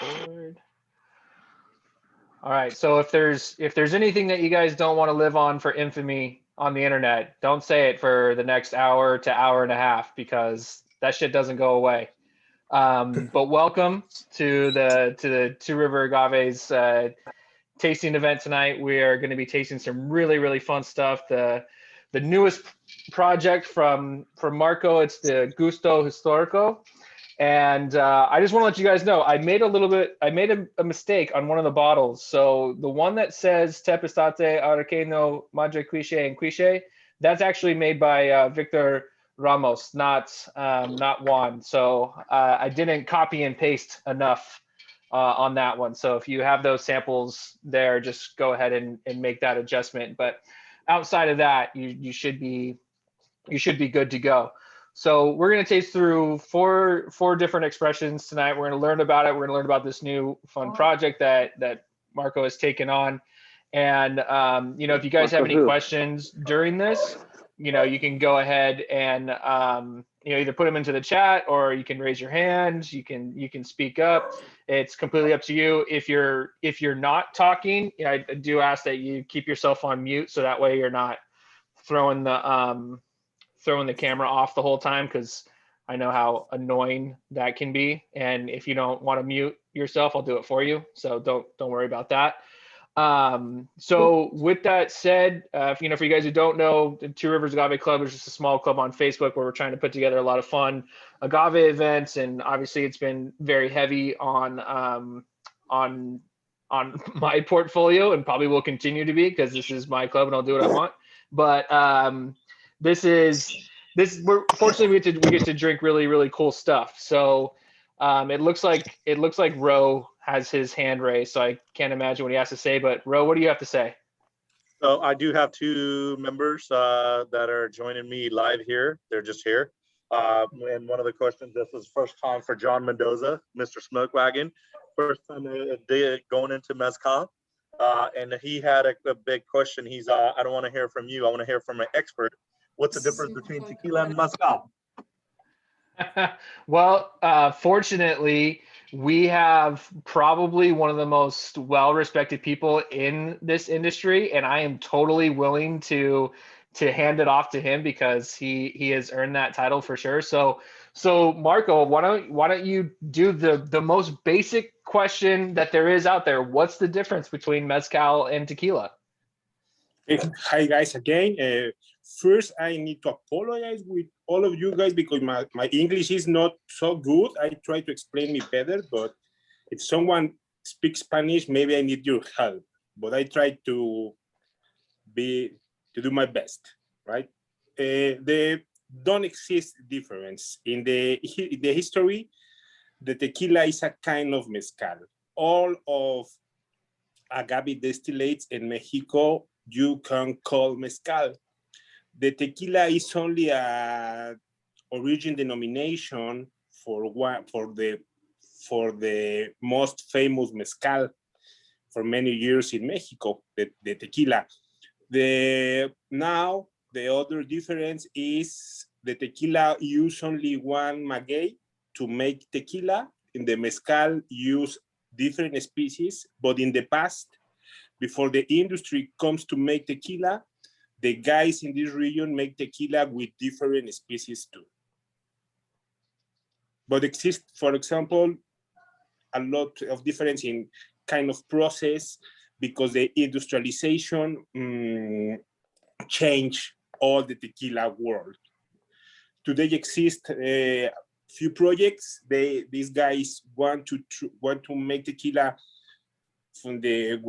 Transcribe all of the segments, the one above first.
Discord. All right. So if there's anything that you guys don't want to live on for infamy on the internet, don't say it for the next hour to hour and a half because that shit doesn't go away. But welcome to the Two River Agaves tasting event tonight. We are going to be tasting some really fun stuff. The newest project from Marco. It's the Gusto Historico. And I just want to let you guys know, I made a mistake on one of the bottles. So the one that says Tepestate, Arqueno, Madre Quiche, and Quiche, that's actually made by Victor Ramos, not Juan. So I didn't copy and paste enough on that one. So if you have those samples there, just go ahead and make that adjustment. But outside of that, you should be good to go. So we're going to taste through four different expressions tonight. We're going to learn about it. We're going to learn about this new fun project that Marco has taken on. And if you guys have any questions during this, you can go ahead and either put them into the chat or you can raise your hand. You can speak up. It's completely up to you. If you're not talking, I do ask that you keep yourself on mute so that way you're not throwing the camera off the whole time, because I know how annoying that can be. And if you don't want to mute yourself, I'll do it for you. So don't worry about that. So with that said, for you guys who don't know, the Two Rivers Agave Club is just a small club on Facebook where we're trying to put together a lot of fun agave events. And obviously it's been very heavy on my portfolio and probably will continue to be because this is my club and I'll do what I want. But we're fortunately we get to drink really cool stuff. So it looks like Ro has his hand raised, so I can't imagine what he has to say. But Ro, what do you have to say? So I do have two members that are joining me live here. They're just here. And one of the questions, this is first time for John Mendoza, Mr. Smoke Wagon. First time going into mezcal. And he had a big question. He's, I don't want to hear from you. I want to hear from an expert. What's the difference between tequila and mezcal? Well, fortunately, we have probably one of the most well-respected people in this industry, and I am totally willing to hand it off to him because he has earned that title for sure. So Marco, why don't you do the most basic question that there is out there? What's the difference between mezcal and tequila? Hi guys again. First, I need to apologize with all of you guys because my English is not so good. I try to explain me better, but if someone speaks Spanish, maybe I need your help. But I try to do my best, right? There don't exist difference in the history. The tequila is a kind of mezcal. All of agave distillates in Mexico you can call mezcal. The tequila is only a origin denomination for the most famous mezcal for many years in Mexico, the tequila. Now the other difference is the tequila use only one maguey to make tequila. In the mezcal use different species, but in the past, before the industry comes to make tequila, the guys in this region make tequila with different species too. But exists, for example, a lot of difference in kind of process because the industrialization changed all the tequila world. Today exist few projects. These guys want to make tequila from the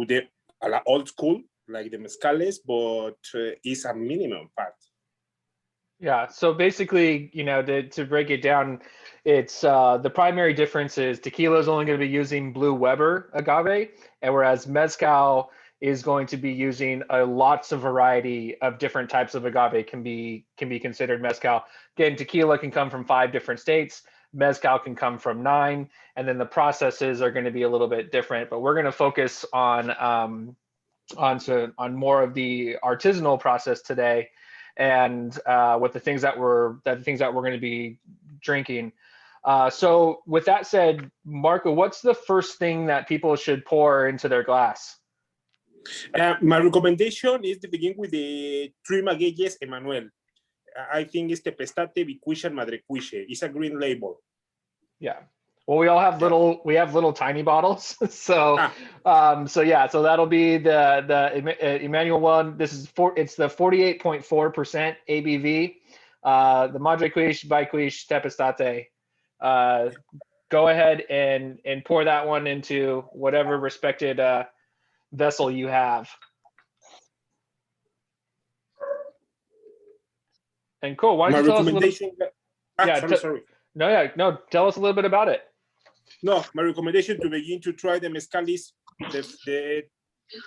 old school, like the mezcales, but it's a minimum part. Yeah, so basically, to break it down, it's the primary difference is tequila is only going to be using Blue Weber agave, and whereas mezcal is going to be using lots of variety of different types of agave can be considered mezcal. Again, tequila can come from 5 different states. Mezcal can come from 9, and then the processes are going to be a little bit different. But we're going to focus on more of the artisanal process today, and with the things that we're going to be drinking. So with that said, Marco, what's the first thing that people should pour into their glass? My recommendation is to begin with the three magueyes Emmanuel. I think it's Tepestate, Bicuiche, and Madrecuiche. It's a green label. Yeah. Well, we all have little tiny bottles. So, so that'll be the Emmanuel one. It's the 48.4% ABV. The Madrecuiche, Bicuiche, Tepestate. Go ahead and pour that one into whatever respected vessel you have. And cool. Why don't you tell us a little? Sorry. No. Tell us a little bit about it. No, my recommendation to begin to try the mezcal is the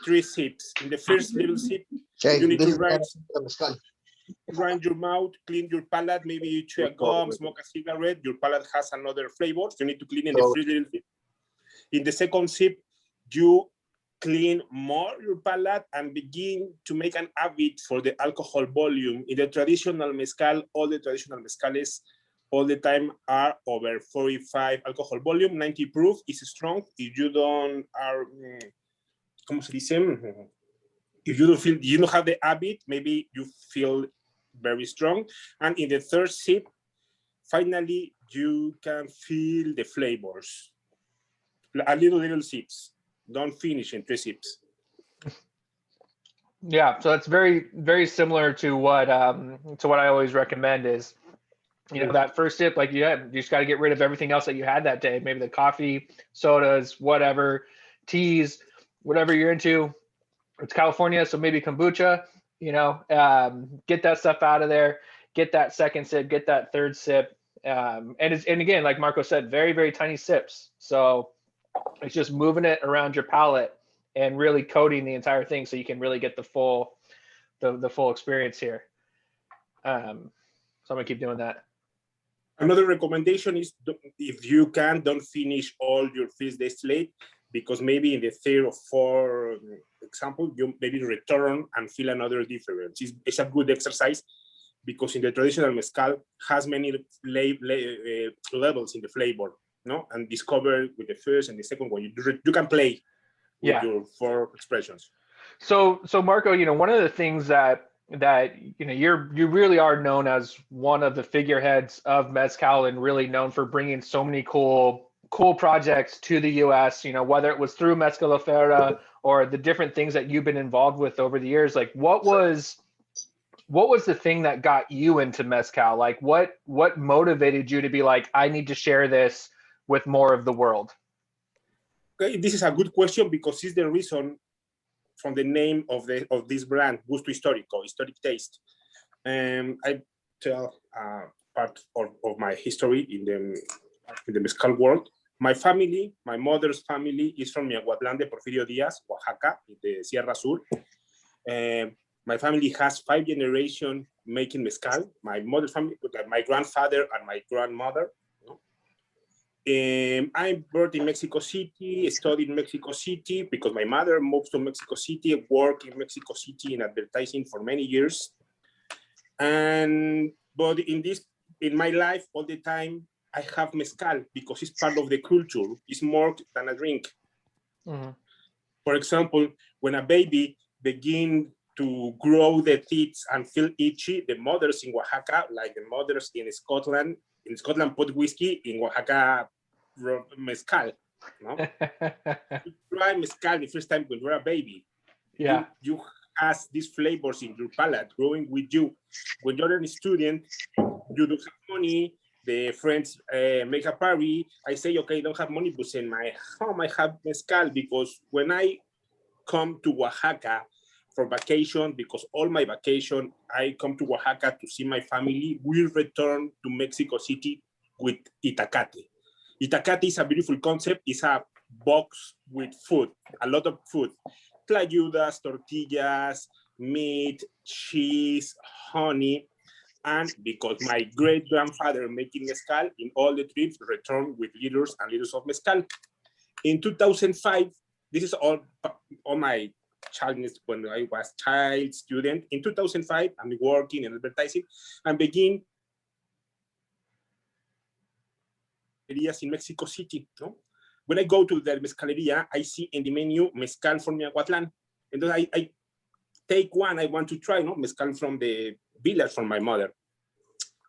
3 sips. In the first little sip, you need to grind your mouth, clean your palate. Maybe you chew a gum, smoke a cigarette. Your palate has another flavor. You need to clean in the first little sip. In the second sip, you clean more your palate and begin to make an habit for the alcohol volume. In the traditional mezcal, all the traditional mezcales all the time are over 45 alcohol volume, 90 proof is strong. If you don't are, ¿cómo se dice? If you don't have the habit, maybe you feel very strong. And in the third sip, finally, you can feel the flavors. A little sips. Don't finish in 3 sips. Yeah, so it's very, very similar to what I always recommend is, that first sip, like you just got to get rid of everything else that you had that day. Maybe the coffee, sodas, whatever, teas, whatever you're into. It's California, so maybe kombucha. Get that stuff out of there. Get that second sip. Get that third sip. And again, like Marco said, very, very tiny sips. So it's just moving it around your palate and really coating the entire thing, so you can really get the full experience here. So I'm gonna keep doing that. Another recommendation is, if you can, don't finish all your first distillate, because maybe in the third or fourth example, you maybe return and feel another difference. It's a good exercise, because in the traditional mezcal has many levels in the flavor, and discover with the first and the second one. You can play with your 4 expressions. So Marco, one of the things that you really are known as one of the figureheads of mezcal, and really known for bringing so many cool projects to the U.S. Whether it was through Mezcalofera or the different things that you've been involved with over the years. Like, what was the thing that got you into mezcal? Like, what motivated you to be like, I need to share this with more of the world? Okay, this is a good question, because it's the reason from the name of this brand, Gusto Historico, historic taste. I tell part of my history in the mezcal world. My family, my mother's family, is from Miahuatlán de Porfirio Díaz, Oaxaca, in the Sierra Sur. My family has 5 generations making mezcal. My mother's family, my grandfather and my grandmother. I'm born in Mexico City, studied in Mexico City, because my mother moved to Mexico City, worked in Mexico City in advertising for many years. But in my life, all the time, I have mezcal, because it's part of the culture. It's more than a drink. Mm-hmm. For example, when a baby begins to grow the teeth and feel itchy, the mothers in Oaxaca, like the mothers in Scotland put whiskey, in Oaxaca mezcal. You try mezcal the first time when you're a baby. Yeah. You has these flavors in your palate growing with you. When you're a student, you don't have money. The friends make a party. I say, okay, don't have money, but in my home I have mezcal, because when I come to Oaxaca for vacation, because all my vacation I come to Oaxaca to see my family, we return to Mexico City with Itacate. Itacate is a beautiful concept. It's a box with food, a lot of food. Tlayudas, tortillas, meat, cheese, honey. And because my great-grandfather making mezcal, in all the trips, returned with liters and liters of mezcal. In 2005, this is all my childhood, when I was child student. In 2005, I'm working in advertising and begin mezcalerias in Mexico City. No? When I go to the mezcaleria, I see in the menu mezcal from Miahuatlan. And then I take one I want to try, no? Mezcal from the village from my mother.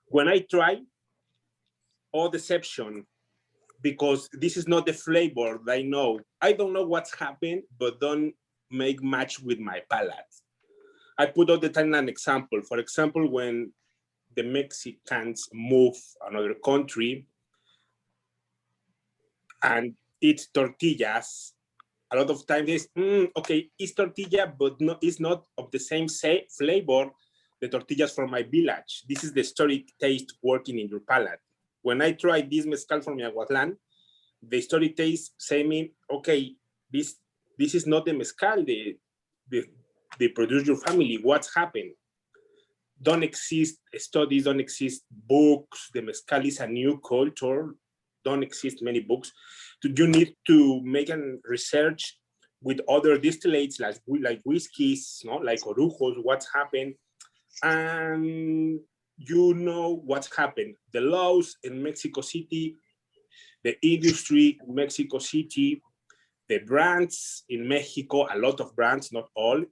When I try, all deception, because this is not the flavor that I know. I don't know what's happened, but don't make match with my palate. I put all the time an example. For example, when the Mexicans move another country and eat tortillas, a lot of times it's, okay, it's tortilla, but no, it's not of the same flavor, the tortillas from my village. This is the historic taste working in your palate. When I try this mezcal from Miahuatlan, the historic taste say me, okay, this is not the mezcal they produce your family. What's happened? Don't exist studies, don't exist books. The mezcal is a new culture. Don't exist many books. You need to make a research with other distillates like whiskeys, no? Like orujos, what's happened. And you know what's happened. The laws in Mexico City, the industry in Mexico City, the brands in Mexico, a lot of brands, not all.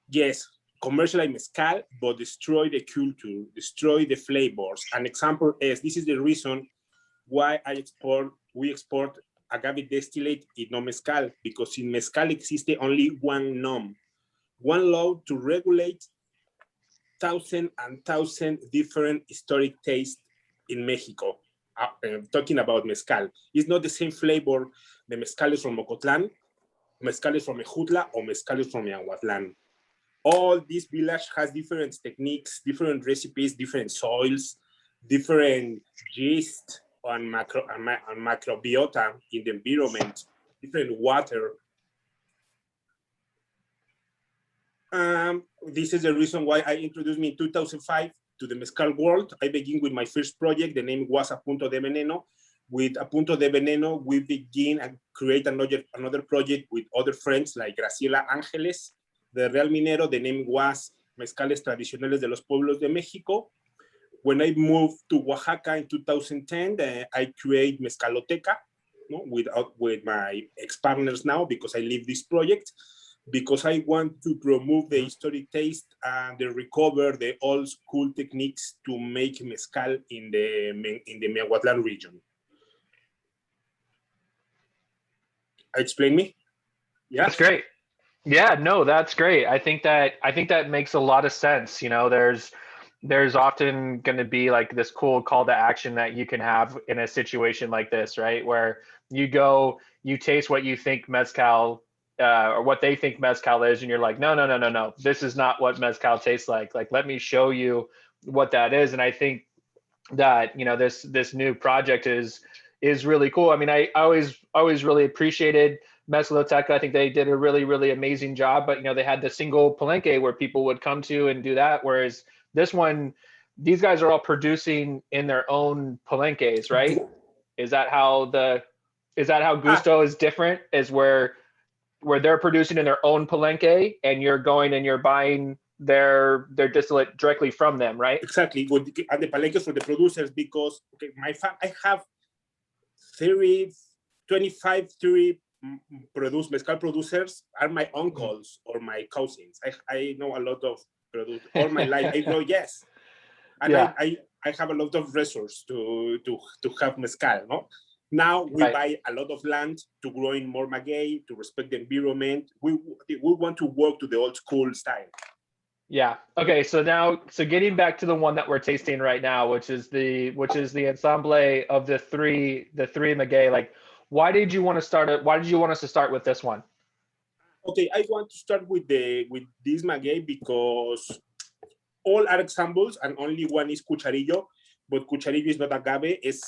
Yes, commercialize mezcal, but destroy the culture, destroy the flavors. An example is, this is the reason why we export agave distillate in no mezcal, because in mezcal exists only one norm, one law to regulate thousand different historic tastes in Mexico. Talking about mezcal, it's not the same flavor. The mezcal is from Ocotlan, mezcal is from Ejutla, or mezcal is from Miahuatlan. All this village has different techniques, different recipes, different soils, different yeast and microbiota in the environment, different water. This is the reason why I introduced me in 2005 to the mezcal world. I began with my first project. The name was A Punto de Veneno. With A Punto de Veneno, we begin and create another project with other friends like Graciela Ángeles, the Real Minero. The name was Mezcales Tradicionales de los Pueblos de México. When I moved to Oaxaca in 2010, I create Mezcaloteca, no, with my ex-partners now, because I leave this project, because I want to promote the historic taste and recover the old school techniques to make mezcal in the Miahuatlan region. Explain me? Yeah, that's great. Yeah, no, that's great. I think that makes a lot of sense. You know, there's often going to be like this cool call to action that you can have in a situation like this, right? Where you go, you taste what you think mezcal or what they think mezcal is, and you're like, no, this is not what mezcal tastes like. Like, let me show you what that is. And I think that, you know, this new project is really cool. I mean, I always really appreciated Mezcaloteca. I think they did a really amazing job, but you know, they had the single palenque where people would come to and do that. Whereas this one, these guys are all producing in their own palenques, right? Is that how Gusto is different? Is where they're producing in their own palenque and you're going and you're buying their distillate directly from them, right? Exactly. And the palenques for the producers, because okay, I have 25, 30 mezcal producers are my uncles or my cousins. I know a lot of producers all my life. I know, yes. And yeah. I have a lot of resources to have mezcal, no? Now we buy a lot of land to grow in more maguey, to respect the environment. We want to work to the old school style. Yeah. Okay. So getting back to the one that we're tasting right now, which is the ensemble of the three maguey. Like, why did you want us to start with this one? Okay, I want to start with this maguey because all are examples and only one is Cucharillo, but Cucharillo is not agave. Is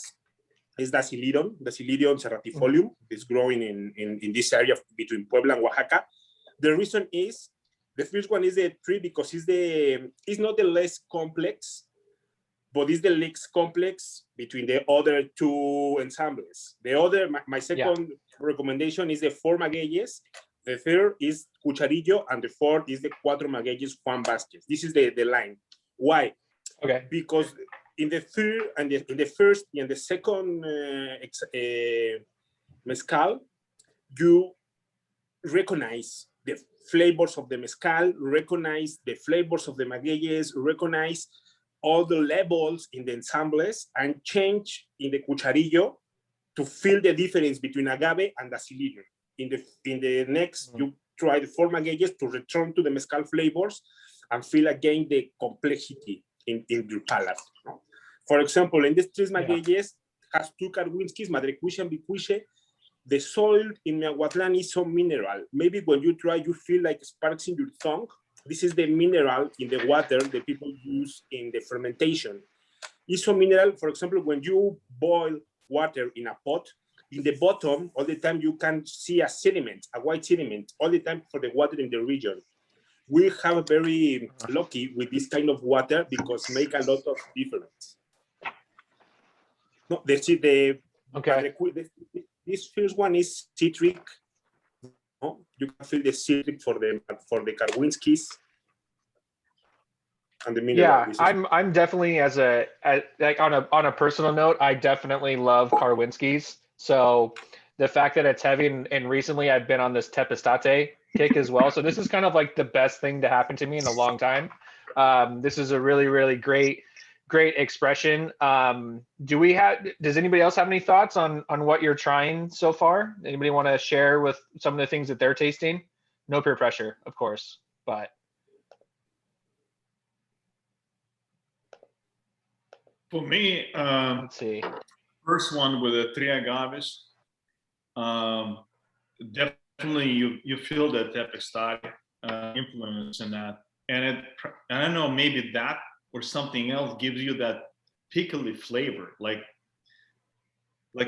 Dacylirium serratifolium. It's growing in this area between Puebla and Oaxaca. The reason is, the first one is the tree because it's not the less complex, but it's the least complex between the other two ensembles. My second recommendation is the 4 magueyes. The third is Cucharillo, and the fourth is the 4 magueyes Juan Vázquez. This is the line. Why? Okay. Because in the third and in the first and the second mezcal, you recognize the flavors of the mezcal, recognize the flavors of the magueyes, recognize all the levels in the ensembles, and change in the cucharillo to feel the difference between agave and acidillo. In the next, you try the four magueyes to return to the mezcal flavors and feel again the complexity in your palate. No? For example, in these three magueyes has two Karwinskis, Madrecuiche and Bicuiche. The soil in Miahuatlan is so mineral. Maybe when you try, you feel like sparks in your tongue. This is the mineral in the water that people use in the fermentation. It's so mineral, for example, when you boil water in a pot, in the bottom, all the time you can see a sediment, a white sediment, all the time for the water in the region. We have very lucky with this kind of water because make a lot of difference. No, this first one is citric. No? You can feel the citric for the Karwinskis and the mineral. Yeah, I'm definitely like on a personal note, I definitely love Karwinskis. So the fact that it's heavy and recently I've been on this Tepestate kick as well. So this is kind of like the best thing to happen to me in a long time. This is a really, really great expression. Does anybody else have any thoughts on what you're trying so far? Anybody want to share with some of the things that they're tasting? No peer pressure, of course, but. For me, Let's see. First one with the three agaves, definitely you feel the Tepestate influence in that, and I don't know, maybe that or something else gives you that pickly flavor, like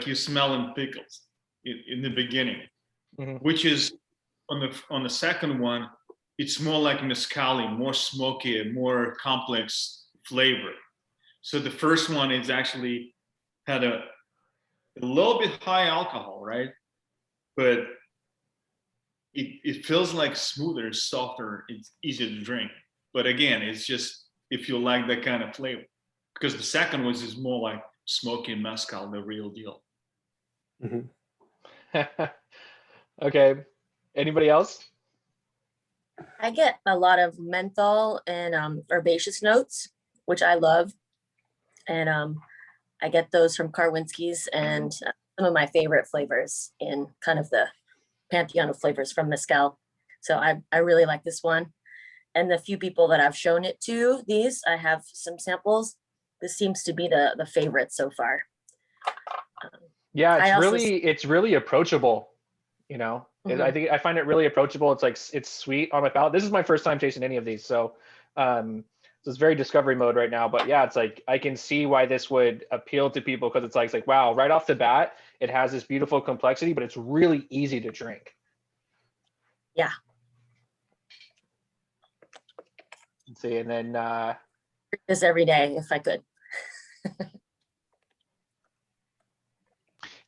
you smell in pickles in the beginning, which is on the second one, it's more like mezcal, more smoky, more complex flavor. So the first one is actually had a little bit high alcohol, right? But it feels like smoother, softer, it's easier to drink. But again, it's just if you like that kind of flavor. Because the second one is more like smoky mezcal, the real deal. Okay. Anybody else? I get a lot of menthol and herbaceous notes, which I love. And I get those from Karwinski's and some of my favorite flavors in kind of the pantheon of flavors from mezcal. So I really like this one. And the few people that I've shown it to, I have some samples. This seems to be the favorite so far. Yeah, it's really approachable. You know, I find it really approachable. It's sweet on my palate. This is my first time tasting any of these, so it's very discovery mode right now. But yeah, it's like I can see why this would appeal to people because it's like wow, right off the bat, it has this beautiful complexity, but it's really easy to drink. Yeah. Let's see, and then this every day if I could.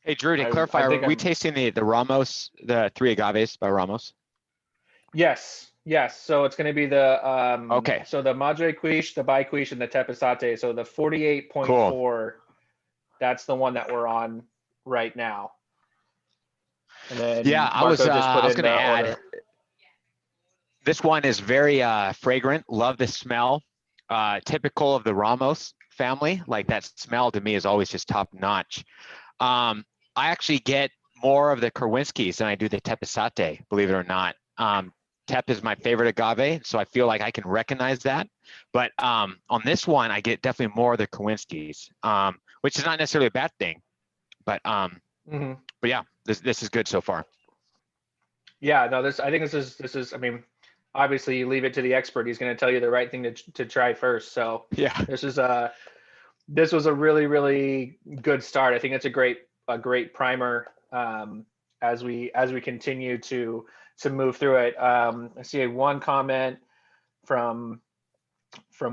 Hey Drew, to clarify, are we tasting the Ramos, the three agaves by Ramos? Yes. So it's going to be the okay. So the Madre Quiche, the Biquiche, and the Tepestate. So the 48.4. Cool. That's the one that we're on right now. And then yeah, I was going to add. Order. This one is very fragrant. Love the smell. Typical of the Ramos family. Like that smell to me is always just top notch. I actually get more of the Karwinskis than I do the Tepestate, believe it or not. Tep is my favorite agave, so I feel like I can recognize that. But on this one, I get definitely more of the Karwinskis, which is not necessarily a bad thing. But yeah, this is good so far. Yeah, no, I think this is. I mean, obviously, you leave it to the expert. He's going to tell you the right thing to try first. So yeah, this was a really, really good start. I think it's a great primer as we continue to move through it. I see one comment from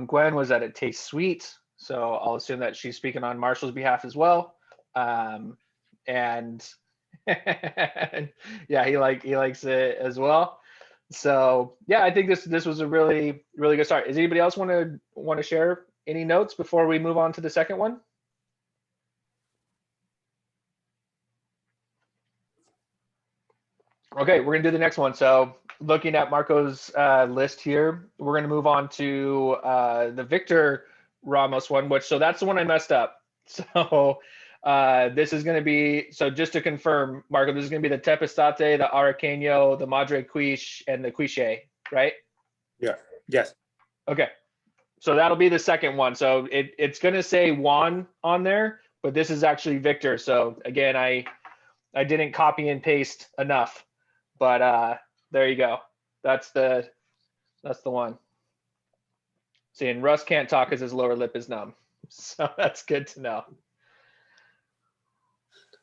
Gwen was that it tastes sweet. So I'll assume that she's speaking on Marshall's behalf as well. And yeah, he likes it as well. So yeah, I think this was a really, really good start. Does anybody else want to share Any notes before we move on to the second one? Okay, we're gonna do the next one. So looking at Marco's list here, we're gonna move on to the Victor Ramos one, so that's the one I messed up. So this is gonna be, so just to confirm, Marco, this is gonna be the Tepestate, the Araqueño, the Madre Quiche, and the Quiche, right? Yeah. Yes. Okay, so that'll be the second one. So it's gonna say Juan on there, but this is actually Victor. So again, I didn't copy and paste enough. But there you go. That's the one. See, and Russ can't talk because his lower lip is numb. So that's good to know.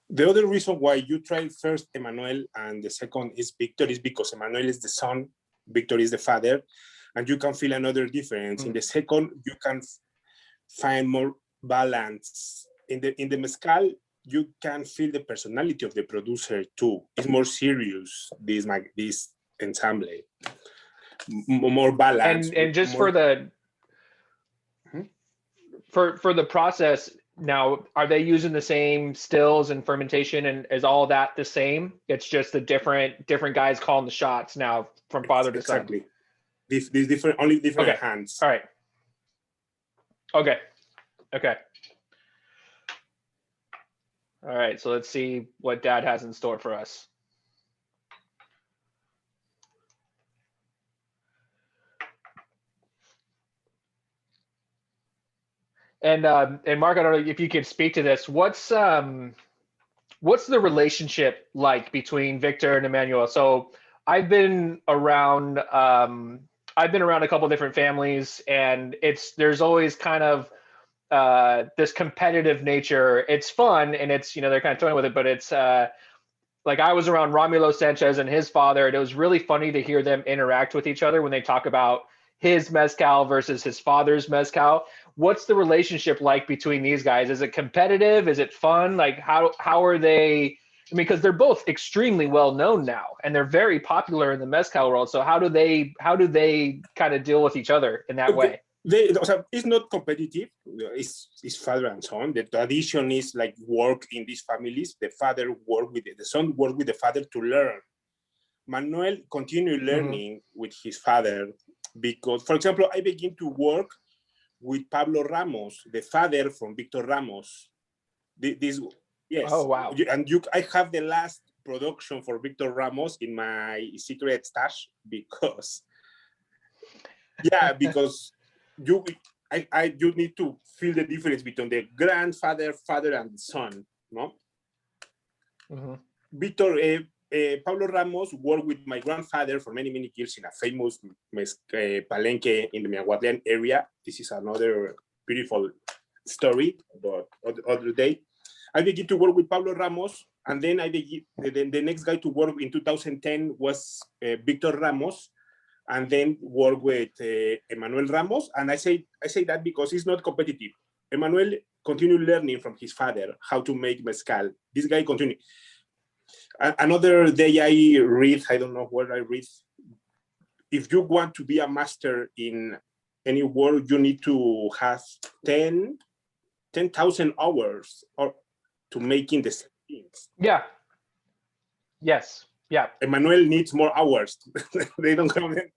The other reason why you tried first Emmanuel and the second is Victor is because Emmanuel is the son, Victor is the father, and you can feel another difference. In the second, you can find more balance. In the mezcal, you can feel the personality of the producer too. It's more serious, this ensemble. More balance. And just more... for the for the process now, are they using the same stills and fermentation, and is all that the same? It's just the different guys calling the shots now from father to son. Exactly. These different, only different Okay. hands. All right. Okay. Okay. All right, so let's see what Dad has in store for us. And Mark, I don't know if you could speak to this. What's the relationship like between Victor and Emmanuel? So I've been around a couple different families, and there's always kind of this competitive nature. It's fun, and it's, they're kind of toying with it, but it's like I was around Romulo Sanchez and his father, and it was really funny to hear them interact with each other when they talk about his mezcal versus his father's mezcal. What's the relationship like between these guys? Is it competitive? Is it fun? Like how are they? I mean, because they're both extremely well known now, and they're very popular in the mezcal world. So how do they kind of deal with each other in that way? It's not competitive. It's father and son. The tradition is like work in these families. The father work with the son, work with the father to learn. Manuel continued learning with his father because, for example, I begin to work with Pablo Ramos, the father from Victor Ramos. Yes. Oh, wow. And I have the last production for Victor Ramos in my secret stash because you need to feel the difference between the grandfather, father, and son, no? Victor, Pablo Ramos worked with my grandfather for many, many years in a famous palenque in the Miahuatlan area. This is another beautiful story, but other day. I began to work with Pablo Ramos, and then the next guy to work in 2010 was Victor Ramos, and then work with Emmanuel Ramos. And I say that because it's not competitive. Emmanuel continued learning from his father how to make mezcal. This guy continued. Another day I read, I don't know where I read, if you want to be a master in any world, you need to have 10,000 hours or to making the same things. Yeah. Yes. Yeah. Emmanuel needs more hours. They don't have them.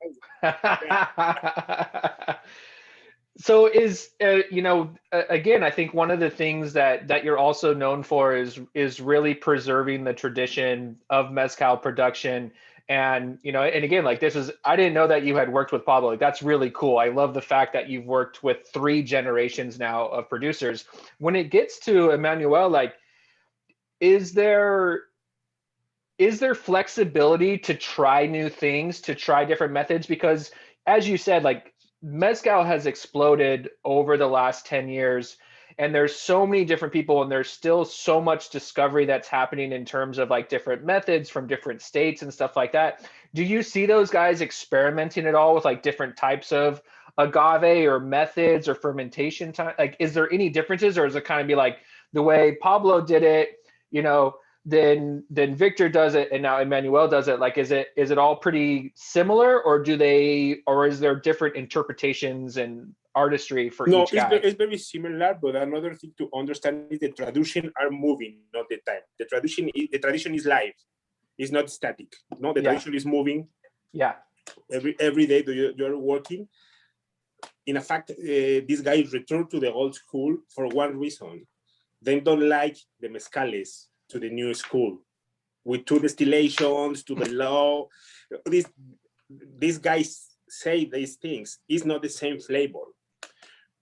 So is again, I think one of the things that you're also known for is really preserving the tradition of mezcal production. And and again, like I didn't know that you had worked with Pablo. Like, that's really cool. I love the fact that you've worked with 3 generations now of producers. When it gets to Emmanuel, like, is there flexibility to try new things, to try different methods? Because as you said, like, mezcal has exploded over the last 10 years, and there's so many different people, and there's still so much discovery that's happening in terms of like different methods from different states and stuff like that. Do you see those guys experimenting at all with like different types of agave or methods or fermentation time? Like, is there any differences, or is it kind of be like the way Pablo did it, then Victor does it, and now Emmanuel does it? Like, is it all pretty similar, or is there different interpretations, and artistry for No, each guy. it's very similar, but another thing to understand is the tradition are moving, not the time. The tradition is live. It's not static. No, the tradition is moving. Yeah. Every day you're working. In fact, these guys return to the old school for one reason. They don't like the mezcales to the new school with two distillations to the law. These guys say these things. It's not the same flavor.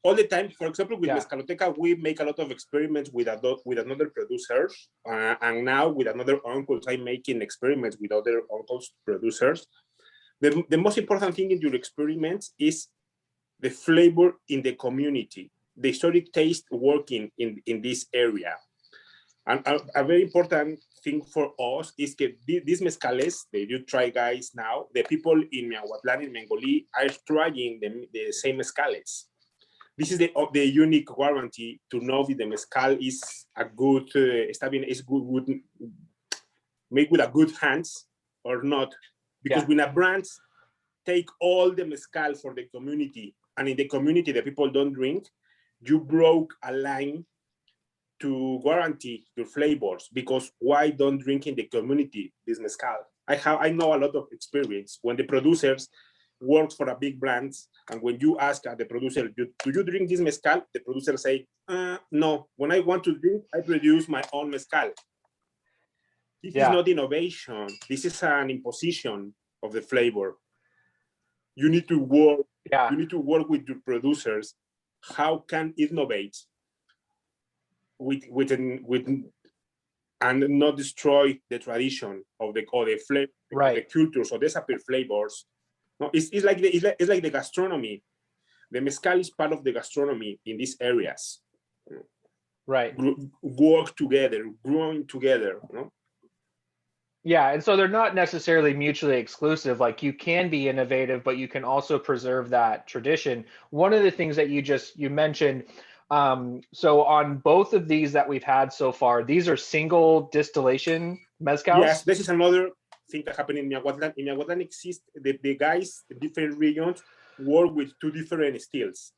All the time, for example, with Mezcaloteca, we make a lot of experiments with another producers, and now with another uncles, I'm making experiments with other uncles producers. The most important thing in your experiments is the flavor in the community, the historic taste working in this area. And a very important thing for us is that these mezcales that you try, guys, now, the people in Miahuatlán, in Mengolí, are trying the same mezcales. This is the unique warranty to know if the mezcal is a good, made with a good hands or not. Because when a brand take all the mezcal for the community, and in the community the people don't drink, you broke a line to guarantee your flavors. Because why don't drink in the community this mezcal? I know a lot of experience when the producers work for a big brands, and when you ask the producer, do you drink this mezcal? The producer say, no. When I want to drink, I produce my own mezcal. This is not innovation. This is an imposition of the flavor. You need to work. You need to work with your producers. How can innovate with and not destroy the tradition of the flavor, the cultures, or disappear flavors. No, it's like the gastronomy. The mezcal is part of the gastronomy in these areas. Right. Work together, growing together. No? Yeah, and so they're not necessarily mutually exclusive. Like, you can be innovative, but you can also preserve that tradition. One of the things that you mentioned, so on both of these that we've had so far, these are single distillation mezcals? Yes, this is another thing that happened in Miahuatlan. In Miahuatlan exists, the guys, the different regions work with two different stills.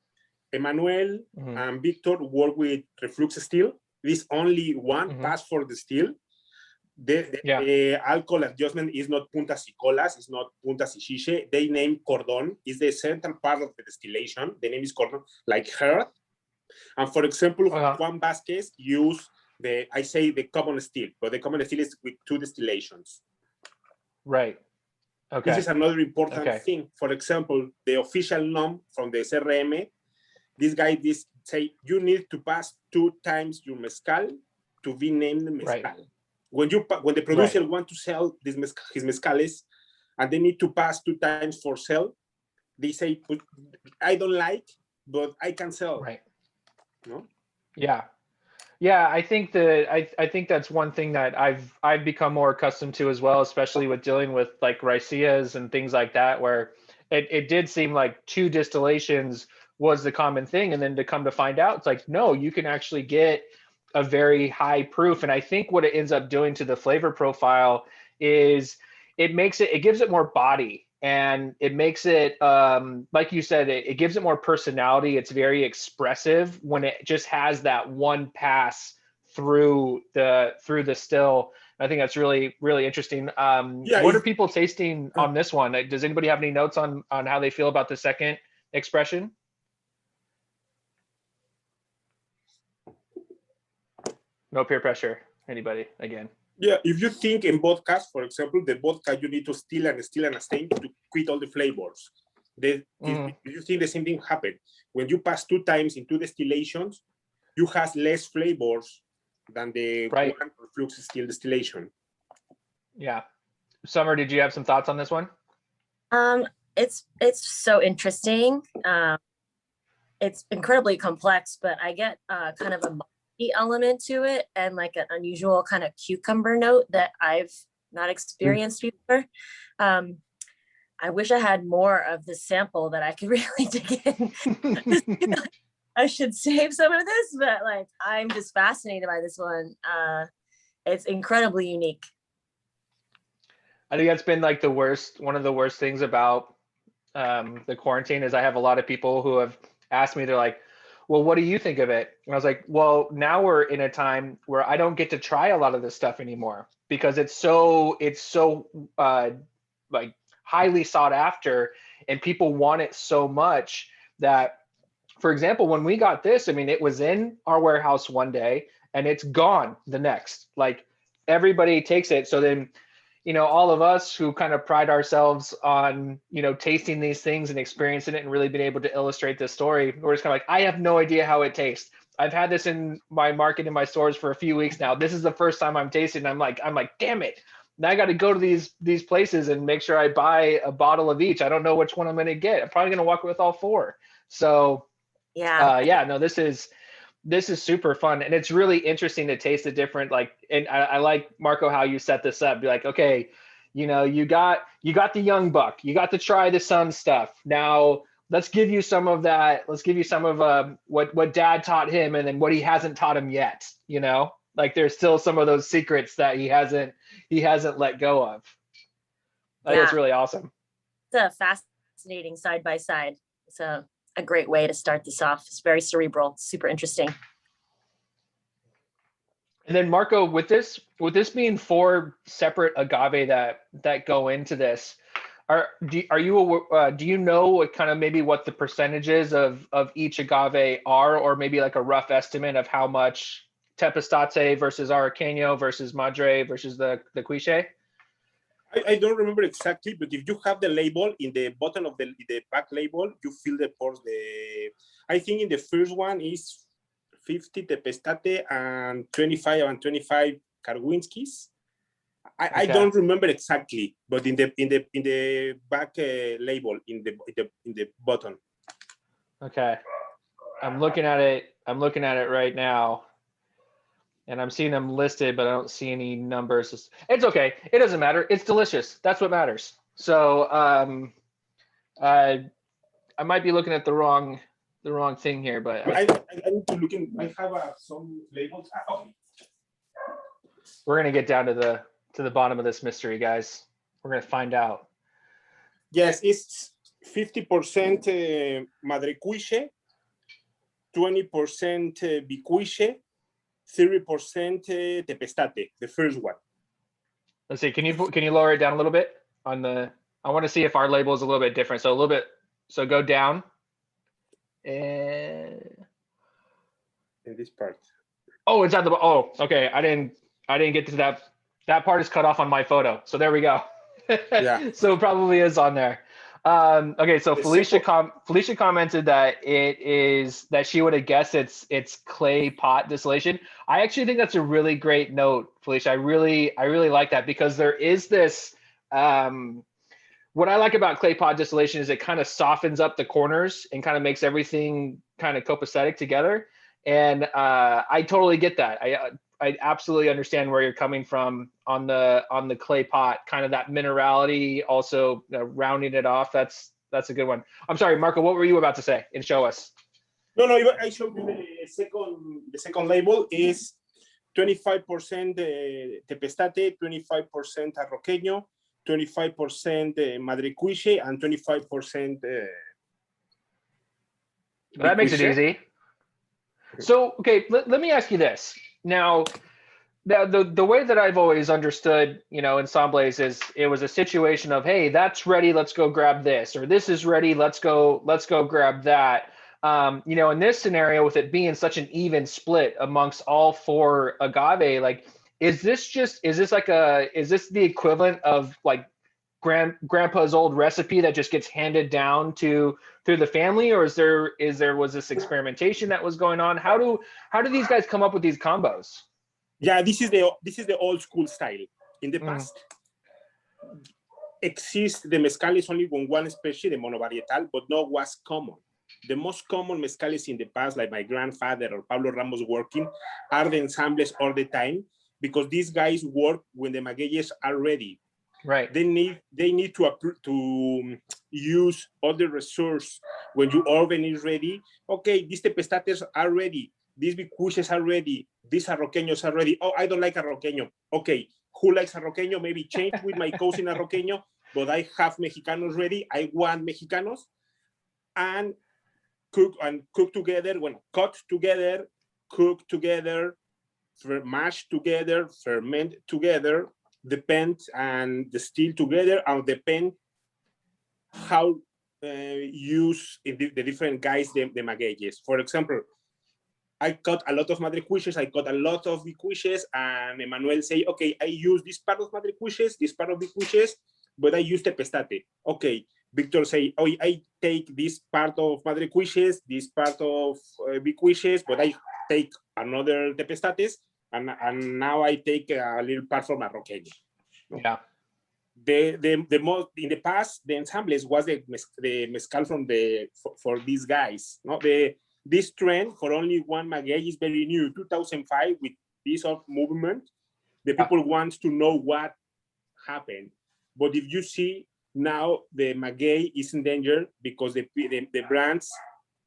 Emmanuel and Victor work with reflux still. This only one pass for the still. The alcohol adjustment is not puntas y colas, it's not puntas y chiche. They name cordon, is the central part of the distillation. The name is cordon, like heart. And for example, Juan Vasquez use the common still, but the common still is with two distillations. Right. Okay. This is another important thing. For example, the official norm from the SRM, this guy say you need to pass 2 times your mezcal to be named mezcal. Right. When the producer want to sell his mezcales, and they need to pass 2 times for sale, they say, I don't like, but I can sell. Right. No? Yeah. Yeah, I think that's one thing that I've become more accustomed to as well, especially with dealing with like raicillas and things like that, where it did seem like 2 distillations was the common thing, and then to come to find out, it's like, no, you can actually get a very high proof. And I think what it ends up doing to the flavor profile is it gives it more body, and it makes it, like you said, it gives it more personality. It's very expressive when it just has that one pass through the still. I think that's really, really interesting. What are people tasting on this one? Does anybody have any notes on how they feel about the second expression? No peer pressure. Anybody, again? Yeah, if you think in vodkas, for example, the vodka you need to still and stain to quit all the flavors. If you think the same thing happened, when you pass 2 times in 2 distillations, you have less flavors than the one flux still distillation. Yeah. Summer, did you have some thoughts on this one? It's so interesting. It's incredibly complex, but I get kind of a element to it, and like an unusual kind of cucumber note that I've not experienced before. I wish I had more of the sample that I could really dig in. I should save some of this, but like, I'm just fascinated by this one. It's incredibly unique. I think that's been like one of the worst things about the quarantine is I have a lot of people who have asked me, they're like, well, what do you think of it? And I was like, well, now we're in a time where I don't get to try a lot of this stuff anymore because it's so like highly sought after and people want it so much that, for example, when we got this, I mean, it was in our warehouse one day and it's gone the next. Like everybody takes it. So then, you know, all of us who kind of pride ourselves on, you know, tasting these things and experiencing it and really being able to illustrate this story, we're just kind of like, I have no idea how it tastes. I've had this in my market in my stores for a few weeks now. This is the first time I'm tasting. I'm like, damn it. Now I got to go to these places and make sure I buy a bottle of each. I don't know which one I'm going to get. I'm probably going to walk with all four. So Yeah. no, this is super fun. And it's really interesting to taste the different, like, and I like, Marco, how you set this up. Be like, okay, you know, you got the young buck, you got to try the sun stuff. Now let's give you some of that. Let's give you some of what dad taught him and then what he hasn't taught him yet, you know, like there's still some of those secrets that he hasn't let go of. I think it's really awesome. It's a fascinating side by side. It's a great way to start this off. It's very cerebral, super interesting. And then Marco, with this being 4 separate agave that go into this, do you know what kind of maybe what the percentages of each agave are, or maybe like a rough estimate of how much Tepestate versus Araqueño versus Madre versus the Quiche? I don't remember exactly, but if you have the label in the bottom of the back label, you feel the pores. I think in the first one is 50 Tepestate and 25 Karwinskis. I don't remember exactly, but in the back label in the bottom. Okay, I'm looking at it right now. And I'm seeing them listed, but I don't see any numbers. It's okay. It doesn't matter. It's delicious. That's what matters. So I might be looking at the wrong thing here, but I need to look in. I have some labels. Okay. We're gonna get down to the bottom of this mystery, guys. We're gonna find out. Yes, it's 50% Madre Quiche, 20% Bicuiche, 30% Tepestate, the first one. Let's see. Can you lower it down a little bit on the? I want to see if our label is a little bit different. So a little bit. So go down. And in this part. Oh, it's at the. Oh, okay. I didn't get to that. That part is cut off on my photo. So there we go. Yeah. So it probably is on there. Okay, so Felicia commented that that she would have guessed it's clay pot distillation. I actually think that's a really great note, Felicia. I really like that, because there is this. What I like about clay pot distillation is it kind of softens up the corners and kind of makes everything kind of copacetic together. And I totally get that. I absolutely understand where you're coming from on the clay pot, kind of that minerality, also rounding it off. That's a good one. I'm sorry, Marco, what were you about to say and show us? No, I showed you the second label is 25% Tepestate, 25% Arroqueño, 25% Madre Quiche, and 25% That makes it easy. So, okay, let me ask you this. Now, the way that I've always understood, ensembles is it was a situation of, hey, that's ready, let's go grab this, or this is ready, let's go grab that. In this scenario, with it being such an even split amongst all 4 agave, like, is this the equivalent of like grandpa's old recipe that just gets handed down through the family, or was this experimentation that was going on? How do these guys come up with these combos? Yeah, this is the old school style. In the past, exists the mezcal is only one species, the monovarietal, but no was common. The most common mezcales in the past, like my grandfather or Pablo Ramos working, are the ensembles all the time, because these guys work when the magueyes are ready. Right. They need to use all the resource when your oven is ready. Okay, these tepestates are ready. These bicuches are ready. These arroqueños are ready. Oh, I don't like arroqueño. Okay, who likes arroqueño? Maybe change with my cousin arroqueño, but I have Mexicanos ready. I want Mexicanos. And cook together, when cut together, cook together, mash together, ferment together, depend and distill together, and depend how use in the different guys the magueyes. For example, I got a lot of madrecuches, I got a lot of bicuches, and Emmanuel say, okay, I use this part of madrecuches, this part of bicuches, but I use tepestate. Okay, Victor say, oh, I take this part of madrecuches, this part of bicuches, but I take another tepestates, and now I take a little part from marroqueño. Yeah. The most in the past, the ensembles was the mezcal from for these guys. No, this trend for only one maguey is very new. 2005 with this of movement, the people want to know what happened. But if you see now, the maguey is in danger because the brands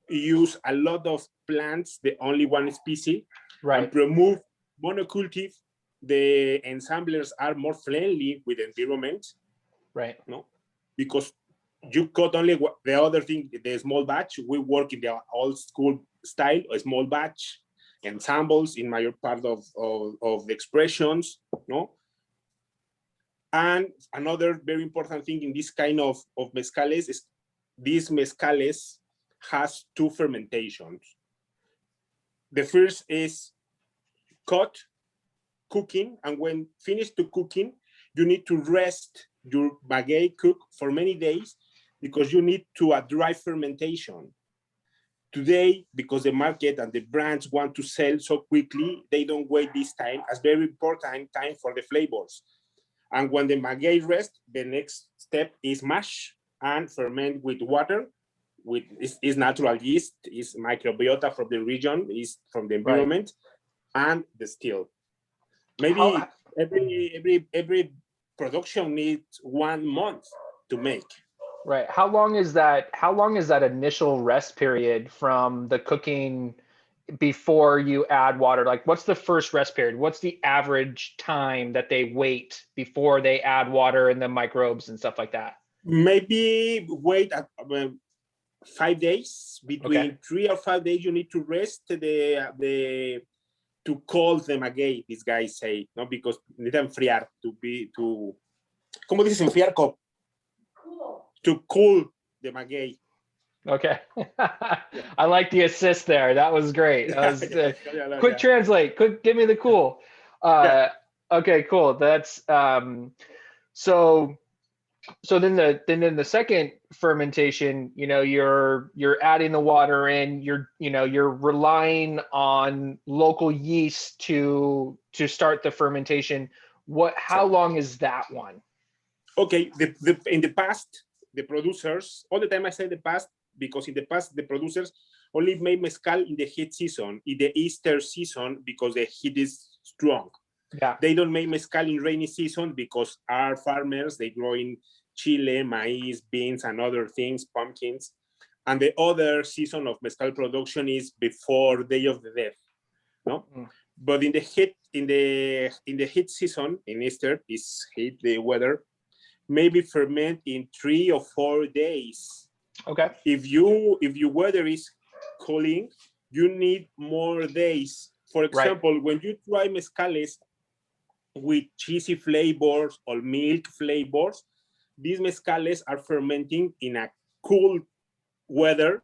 use a lot of plants, the only one species, Right. and remove monocultive. The ensemblers are more friendly with the environment, Right. no? Because you got only the other thing, the small batch. We work in the old school style, a small batch, ensembles in major part of the expressions, no? And another very important thing in this kind of mezcales is these mezcales has two fermentations. The first is cut, cooking, and when finished to cooking, you need to rest your maguey cook for many days because you need to a dry fermentation. Today, because the market and the brands want to sell so quickly, they don't wait this time as very important time for the flavors. And when the maguey rests, the next step is mash and ferment with water. With is natural yeast, is microbiota from the region, is from the environment, and distill. Maybe every production needs 1 month to make. Right. How long is that? How long is that initial rest period from the cooking before you add water? Like, what's the first rest period? What's the average time that they wait before they add water and the microbes and stuff like that? Maybe wait 5 days. Between 3 or 5 days, you need to rest to cool the maguey. These guys say, no, because need to enfriar to. ¿Cómo dices enfriar? To cool the maguey. Okay. I like the assist there. That was great. That was, quick translate. Quick, give me the cool. Okay, cool. That's so then the second fermentation, you're adding the water in, you're relying on local yeast to start the fermentation. How long is that one? Okay, in the past, the producers, all the time I say the past, because in the past, the producers only made mezcal in the heat season, in the Easter season, because the heat is strong. Yeah. They don't make mezcal in rainy season because our farmers, they grow in chile, maize, beans, and other things, pumpkins. And the other season of mezcal production is before Day of the Dead, no? But in the heat season, in Easter, is heat, the weather, maybe ferment in 3 or 4 days. Okay. If your weather is cooling, you need more days. For example, when you try mezcales with cheesy flavors or milk flavors, these mezcales are fermenting in a cool weather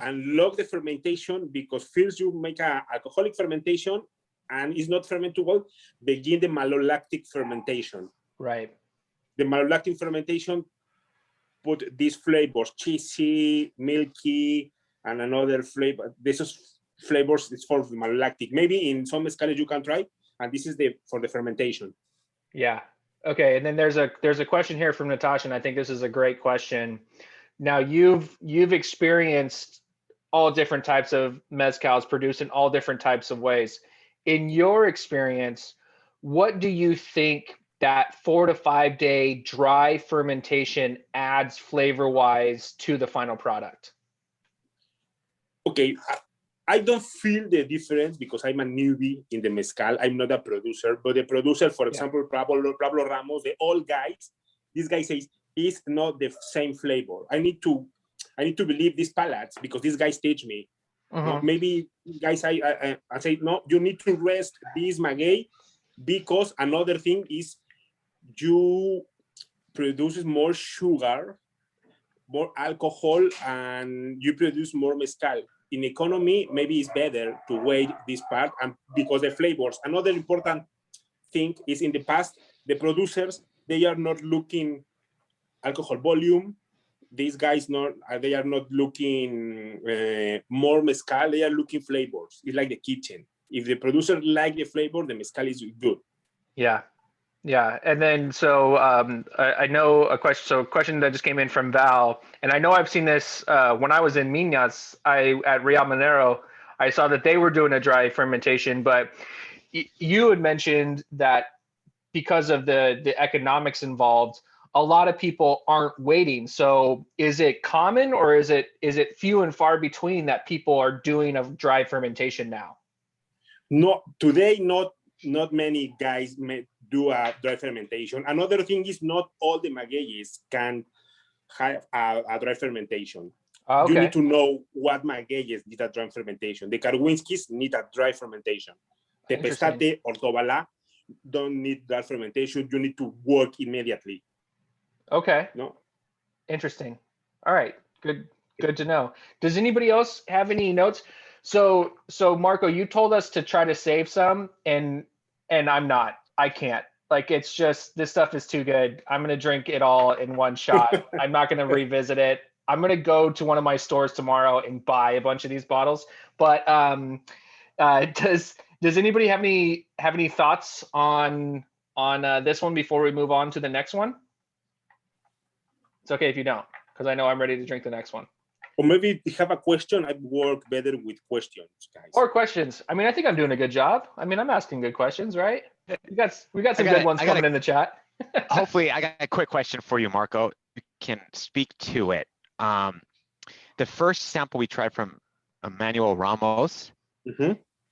and log the fermentation, because first you make a alcoholic fermentation and it's not fermentable, begin the malolactic fermentation. Right. The malolactic fermentation put these flavors, cheesy, milky, and another flavor. These flavors is for malolactic. Maybe in some mezcales you can try, and this is for the fermentation. Yeah. Okay. And then there's a question here from Natasha, and I think this is a great question. Now you've experienced all different types of mezcals produced in all different types of ways. In your experience, what do you think that 4 to 5 day dry fermentation adds flavor-wise to the final product? Okay, I don't feel the difference because I'm a newbie in the mezcal. I'm not a producer, but the producer, for example, Pablo Ramos, the old guys, this guy says it's not the same flavor. I need to I need to believe these palates because these guys teach me. No, maybe guys, I say, no, you need to rest this maguey because another thing is you produces more sugar, more alcohol, and you produce more mezcal. In economy, maybe it's better to wait this part and because the flavors. Another important thing is in the past, the producers, they are not looking alcohol volume. These guys they are not looking more mezcal, they are looking flavors. It's like the kitchen. If the producer like the flavor, the mezcal is good. Yeah. Yeah. And then, so I know a question. So a question that just came in from Val, and I know I've seen this when I was in Minas, at Real Minero, I saw that they were doing a dry fermentation, but you had mentioned that because of the economics involved, a lot of people aren't waiting. So is it common, or is it few and far between that people are doing a dry fermentation now? No, today, not many guys do a dry fermentation. Another thing is not all the magueyes can have a dry fermentation. Okay. You need to know what magueyes need a dry fermentation. The Karwinskis need a dry fermentation. The Pestate or Tobalá don't need dry fermentation. You need to work immediately. Okay. No. Interesting. All right. Good to know. Does anybody else have any notes? So Marco, you told us to try to save some, and I can't. Like, it's just, this stuff is too good. I'm going to drink it all in one shot. I'm not going to revisit it. I'm going to go to one of my stores tomorrow and buy a bunch of these bottles. But does anybody have any thoughts on this one before we move on to the next one? It's okay if you don't, because I know I'm ready to drink the next one. Or maybe if you have a question, I work better with questions, guys. Or questions. I mean, I think I'm doing a good job. I mean, I'm asking good questions, right? We got some good ones coming in the chat. Hopefully, I got a quick question for you, Marco. You can speak to it. The first sample we tried from Emmanuel Ramos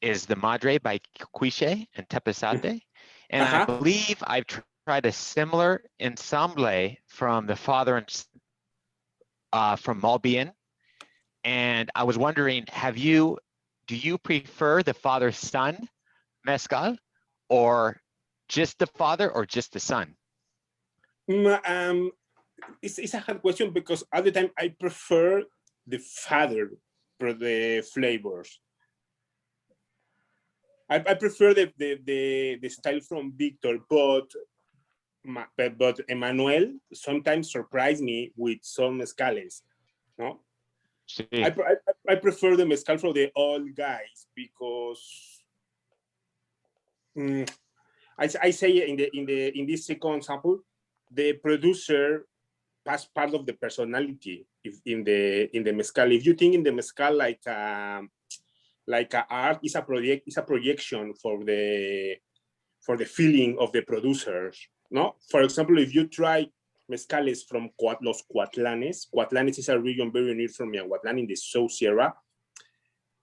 is the Madre by Quiche and Tepesate. And I believe I've tried a similar ensemble from the father and from Malbian. And I was wondering, do you prefer the father-son mezcal, or just the father, or just the son? It's a hard question because at the time I prefer the father for the flavors. I prefer the style from Victor, but Emmanuel sometimes surprised me with some mezcales. No, I prefer the mezcal for the old guys because I say in this second sample, the producer pass part of the personality in the mezcal. If you think in the mezcal like a art, is a projection for the feeling of the producers. No, for example, if you try mezcales from los Cuatlanes is a region very near from Miahuatlán in the South Sierra,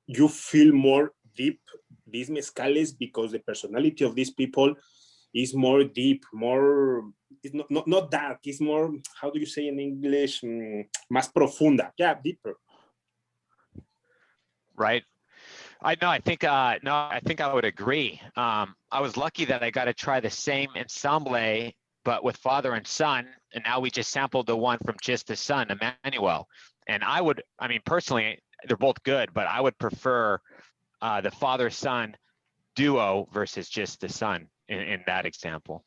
you feel more deep these mezcales because the personality of these people is more deep, more, it's not dark, it's more, how do you say in English, más profunda, yeah, deeper. Right. I think I would agree. I was lucky that I got to try the same ensemble, but with father and son, and now we just sampled the one from just the son, Emmanuel. And I mean, personally, they're both good, but I would prefer the father-son duo versus just the son in that example.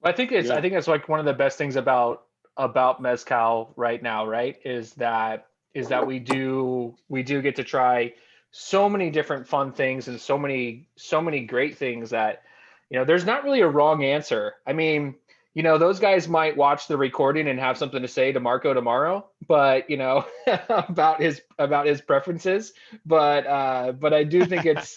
I think it's like one of the best things about mezcal right now, right? Is that we do get to try so many different fun things and so many great things that, there's not really a wrong answer. I mean, those guys might watch the recording and have something to say to Marco tomorrow, but about his preferences. But I do think it's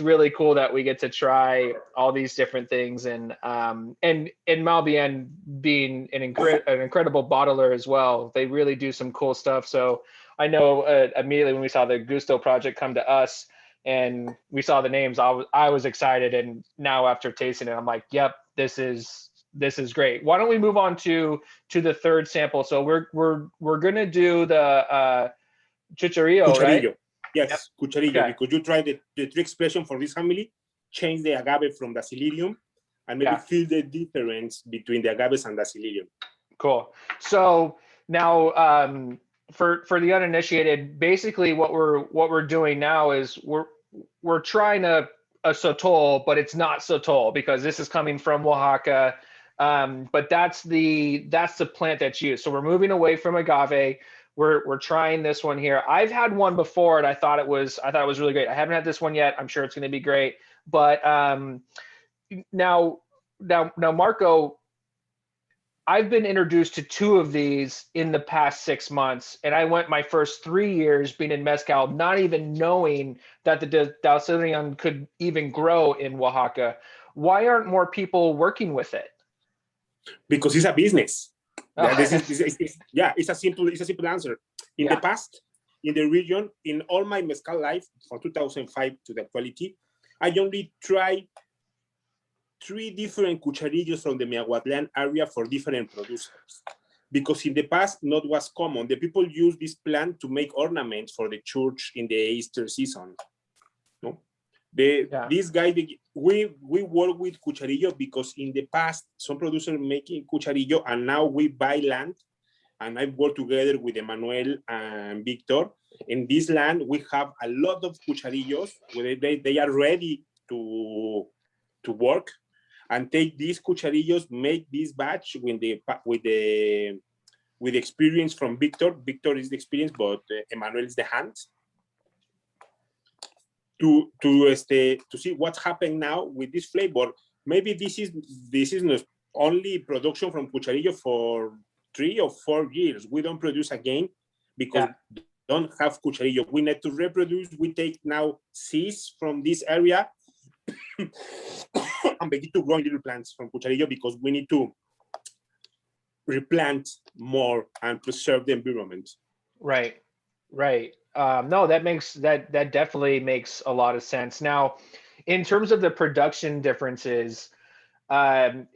really cool that we get to try all these different things, and Malbian being an incredible bottler as well. They really do some cool stuff. So I know immediately when we saw the Gusto project come to us and we saw the names, I was excited, and now after tasting it, I'm like, yep, this is this is great. Why don't we move on to the third sample? So we're gonna do the Chicharrillo, right? Cucharillo. Yes, Yep. Cucharillo, Okay. because you try the three expression for this family, change the agave from the Silurium, and maybe feel the difference between the agaves and the Silurium. Cool. So now, for the uninitiated, basically what we're doing now is we're trying a sotol, but it's not sotol because this is coming from Oaxaca. But that's the plant that's used. So we're moving away from agave. We're trying this one here. I've had one before and I thought it was really great. I haven't had this one yet. I'm sure it's going to be great. But now Marco, I've been introduced to 2 of these in the past 6 months, and I went my first 3 years being in mezcal, not even knowing that the Dalsilian could even grow in Oaxaca. Why aren't more people working with it? Because it's a business. Oh. It's a simple answer. In the past, in the region, in all my mezcal life, from 2005 to the actuality, I only tried 3 different cucharillos from the Miahuatlan area for different producers. Because in the past, not was common. The people use this plant to make ornaments for the church in the Easter season. No? These guys, we work with cucharillo because in the past, some producers making cucharillo, and now we buy land, and I work together with Emmanuel and Victor. In this land, we have a lot of cucharillos where they are ready to work, and take these cucharillos, make this batch with the experience from Victor. Victor is the experience, but Emmanuel is the hands. To see what's happening now with this flavor. Maybe this is not only production from cucharillo for 3 or 4 years. We don't produce again because we don't have cucharillo. We need to reproduce. We take now seeds from this area and begin to grow little plants from cucharillo because we need to replant more and preserve the environment. Right. No, that definitely makes a lot of sense. Now, in terms of the production differences, and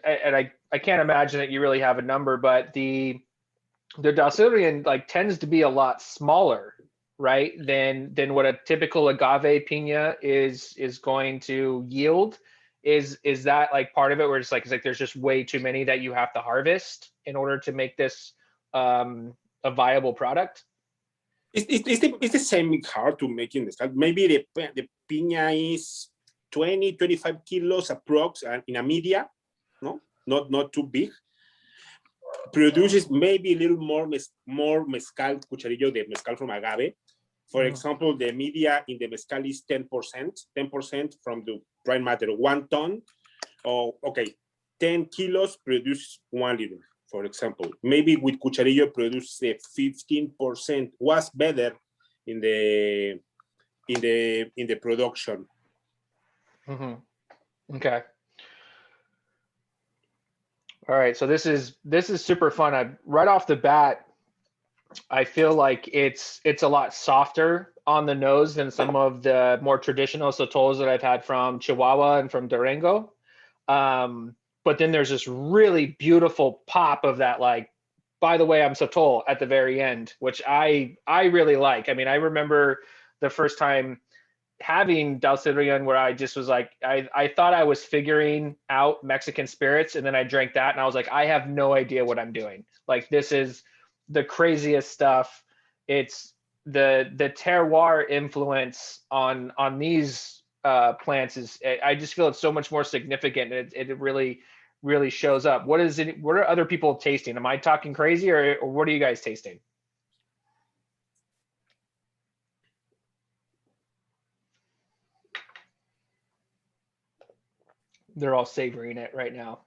I can't imagine that you really have a number, but the Dalsilian like tends to be a lot smaller, right, than what a typical agave piña is going to yield. Is that like part of it, where it's like there's just way too many that you have to harvest in order to make this a viable product? It's the same hard to make in the start. Maybe the piña is 20-25 kilos approx, and in a media, no, not too big. Produces maybe a little more mezcal cucharillo, the mezcal from agave. For example, the media in the mezcal is 10% from the prime matter, 1 ton. Oh, okay, 10 kilos produce 1 liter, for example. Maybe with cucharillo produce 15%, was better in the production. Okay. All right, so this is super fun. Right off the bat, I feel like it's a lot softer on the nose than some of the more traditional sotols that I've had from Chihuahua and from Durango. But then there's this really beautiful pop of that, like, by the way, I'm sotol at the very end, which I really like. I mean, I remember the first time having Dalsilian where I just was like, I thought I was figuring out Mexican spirits, and then I drank that and I was like, I have no idea what I'm doing. Like, this is the craziest stuff. It's the terroir influence on these plants is, I just feel it's so much more significant. It really shows up. What are other people tasting? Am I talking crazy, or what are you guys tasting? They're all savoring it right now.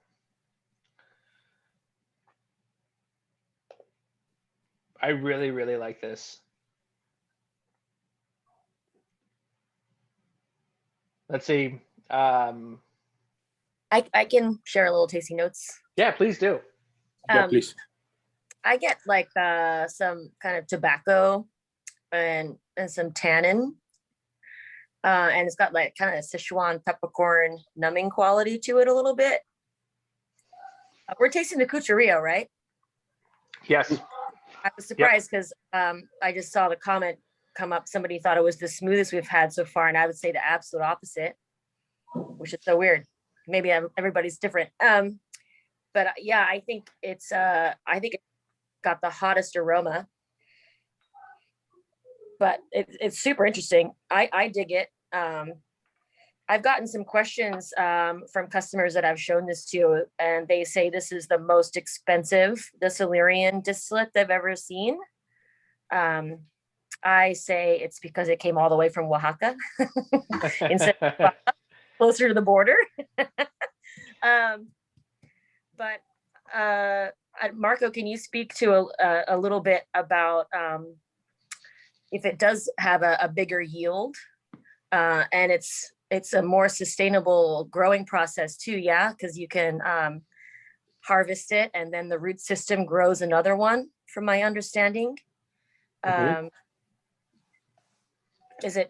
I really like this. Let's see. I can share a little tasting notes. Yeah, please do. Yeah, please. I get like some kind of tobacco and some tannin. And it's got like kind of Sichuan peppercorn numbing quality to it a little bit. We're tasting the Cucharillo, right? Yes. I was surprised because I just saw the comment come up. Somebody thought it was the smoothest we've had so far, and I would say the absolute opposite, which is so weird. Maybe everybody's different. But yeah, I think it's got the hottest aroma, but it's super interesting. I dig it. I've gotten some questions from customers that I've shown this to, and they say this is the most expensive distillerian distillate they've ever seen. I say it's because it came all the way from Oaxaca instead of closer to the border. But Marco, can you speak to a little bit about if it does have a bigger yield and it's a more sustainable growing process too, yeah? Because you can harvest it and then the root system grows another one, from my understanding. Is it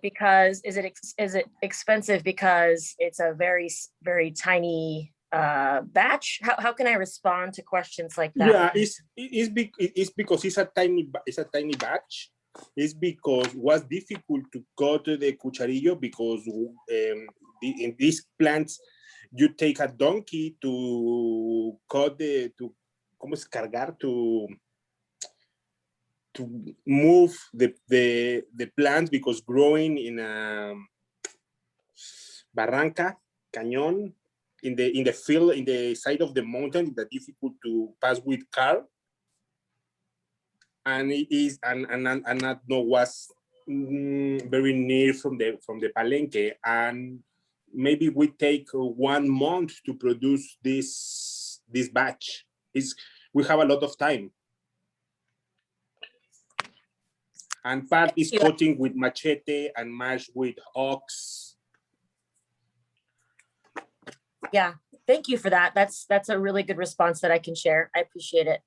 expensive because it's a very, very tiny batch? How can I respond to questions like that? Yeah, it's because it's a tiny batch. It's because it was difficult to cut the cucharillo because in these plants you take a donkey to cut to move the plants, because growing in a barranca, cañón, in the field, in the side of the mountain, it's difficult to pass with car. And it is, and that was very near from the palenque, and maybe we take 1 month to produce this batch. We have a lot of time. And part is cutting with machete and mashed with ox. Yeah, thank you for that. That's a really good response that I can share. I appreciate it.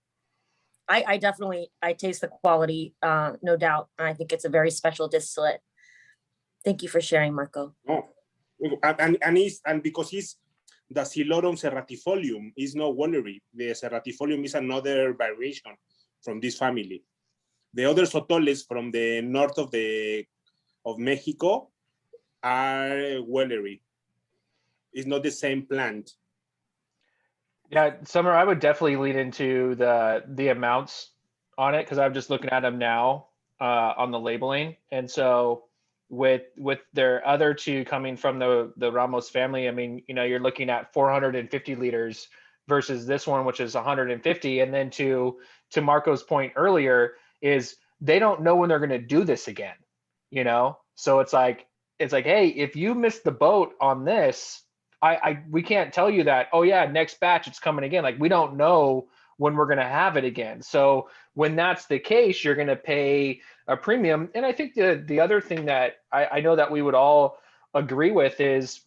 I definitely taste the quality, no doubt. And I think it's a very special distillate. Thank you for sharing, Marco. Oh, and because it's the Silorum serratifolium, is no Wallery. The serratifolium is another variation from this family. The other sotoles from the north of Mexico are Wallery. It's not the same plant. Yeah, Summer, I would definitely lean into the amounts on it because I'm just looking at them now on the labeling. And so with their other two coming from the Ramos family, I mean, you know, you're looking at 450 liters versus this one, which is 150. And then to Marco's point earlier, is they don't know when they're going to do this again, you know? So it's like, hey, if you missed the boat on this, we can't tell you that, oh yeah, next batch it's coming again. Like we don't know when we're going to have it again. So when that's the case, you're going to pay a premium. And I think the other thing that I know that we would all agree with is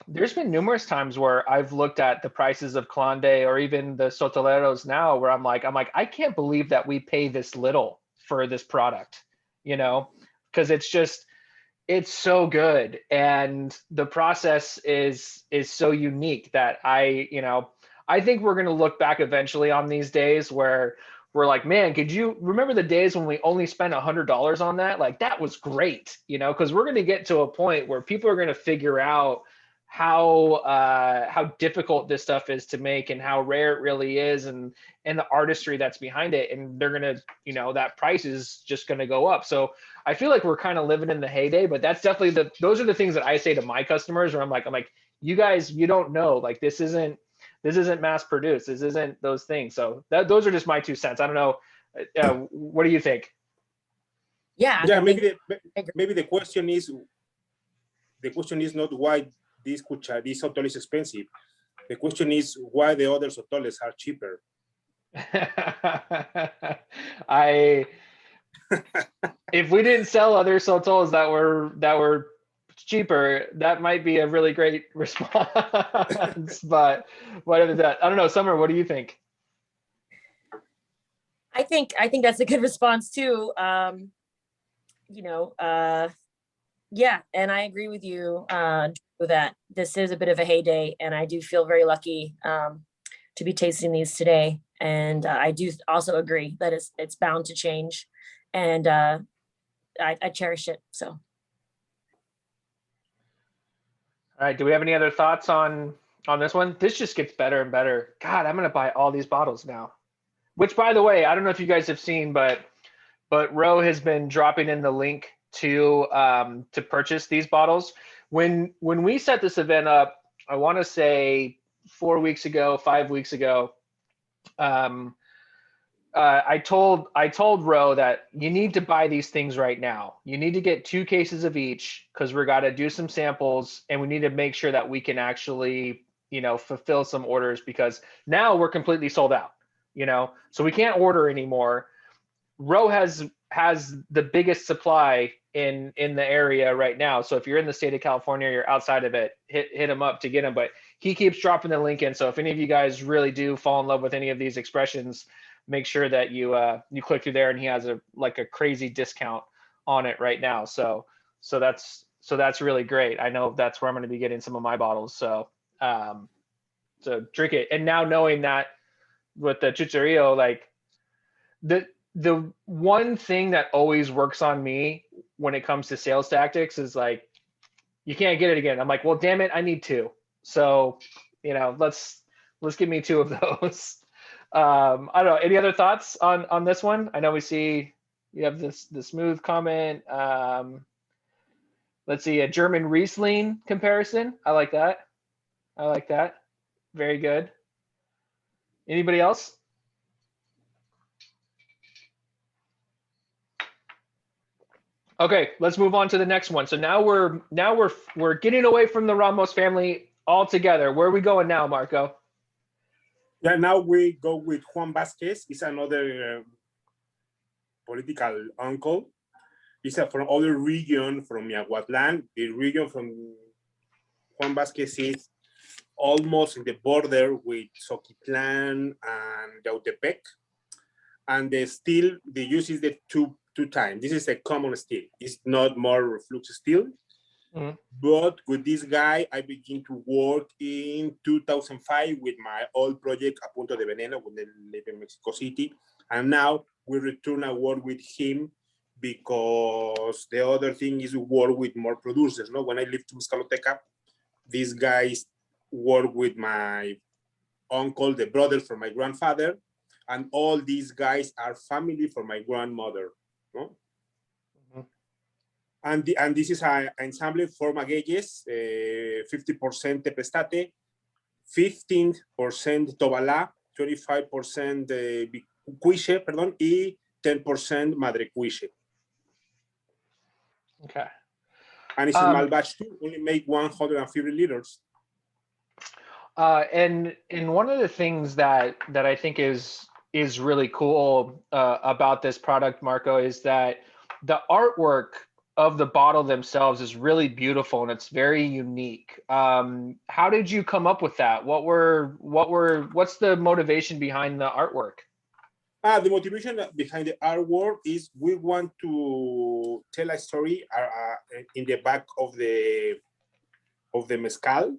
there's been numerous times where I've looked at the prices of Clonde or even the Sotoleros now where I'm like, I can't believe that we pay this little for this product, you know, because it's so good. And the process is so unique that I think we're going to look back eventually on these days where we're like, man, could you remember the days when we only spent $100 on that? Like that was great, you know, because we're going to get to a point where people are going to figure out how difficult this stuff is to make and how rare it really is and the artistry that's behind it. And they're going to, you know, that price is just going to go up. So I feel like we're kind of living in the heyday, but that's definitely those are the things that I say to my customers where I'm like, you guys, you don't know, like this isn't mass produced. This isn't those things. So those are just my 2 cents. I don't know. What do you think? Yeah. Maybe the question is not why this sotol is expensive. The question is why the other sotoles are cheaper. If we didn't sell other sotols that were cheaper, that might be a really great response. But whatever that, I don't know. Summer, what do you think? I think that's a good response too. Yeah, and I agree with you that this is a bit of a heyday, and I do feel very lucky to be tasting these today. And I do also agree that it's bound to change, and I cherish it. So. All right. Do we have any other thoughts on this one? This just gets better and better. God, I'm gonna buy all these bottles now. Which, by the way, I don't know if you guys have seen, but Ro has been dropping in the link to purchase these bottles. When we set this event up, I want to say 4 weeks ago, 5 weeks ago, I told Ro that you need to buy these things right now. You need to get 2 cases of each, because we're got to do some samples, and we need to make sure that we can actually, fulfill some orders, because now we're completely sold out, so we can't order anymore. Ro has the biggest supply in the area right now. So if you're in the state of California, you're outside of it, hit him up to get him. But he keeps dropping the link in. So if any of you guys really do fall in love with any of these expressions, make sure that you click through there, and he has a crazy discount on it right now. So that's really great. I know that's where I'm going to be getting some of my bottles. So drink it. And now knowing that with the Chicharrillo, the one thing that always works on me when it comes to sales tactics is you can't get it again. I'm like, well, damn it, I need 2. So, let's give me 2 of those. I don't know. Any other thoughts on this one? I know we see you have the smooth comment. Let's see, a German Riesling comparison. I like that. Very good. Anybody else? Okay, let's move on to the next one. So now we're getting away from the Ramos family altogether. Where are we going now, Marco? Yeah, now we go with Juan Vasquez. He's another political uncle. He's from other region, from Miahuatlan. The region from Juan Vasquez is almost in the border with Soquitlan and Yautepec. And the steel they use is the two times. This is a common steel. It's not more flux steel. Mm-hmm. But with this guy, I began to work in 2005 with my old project, A Punto de Veneno, when they live in Mexico City. And now we return and work with him, because the other thing is work with more producers. No, when I lived to Mezcaloteca, these guys work with my uncle, the brother from my grandfather, and all these guys are family for my grandmother. No? Mm-hmm. And this is an ensemble for magueyes, 50% tepestate, 15% tobalá, 25% cuiche, perdón, y 10% madre cuiche. Okay. And it's a small batch too, only make 150 liters. And one of the things that I think is really cool about this product, Marco, is that the artwork of the bottle themselves is really beautiful, and it's very unique. How did you come up with that? What's the motivation behind the artwork? The motivation behind the artwork is we want to tell a story in the back of the mezcal.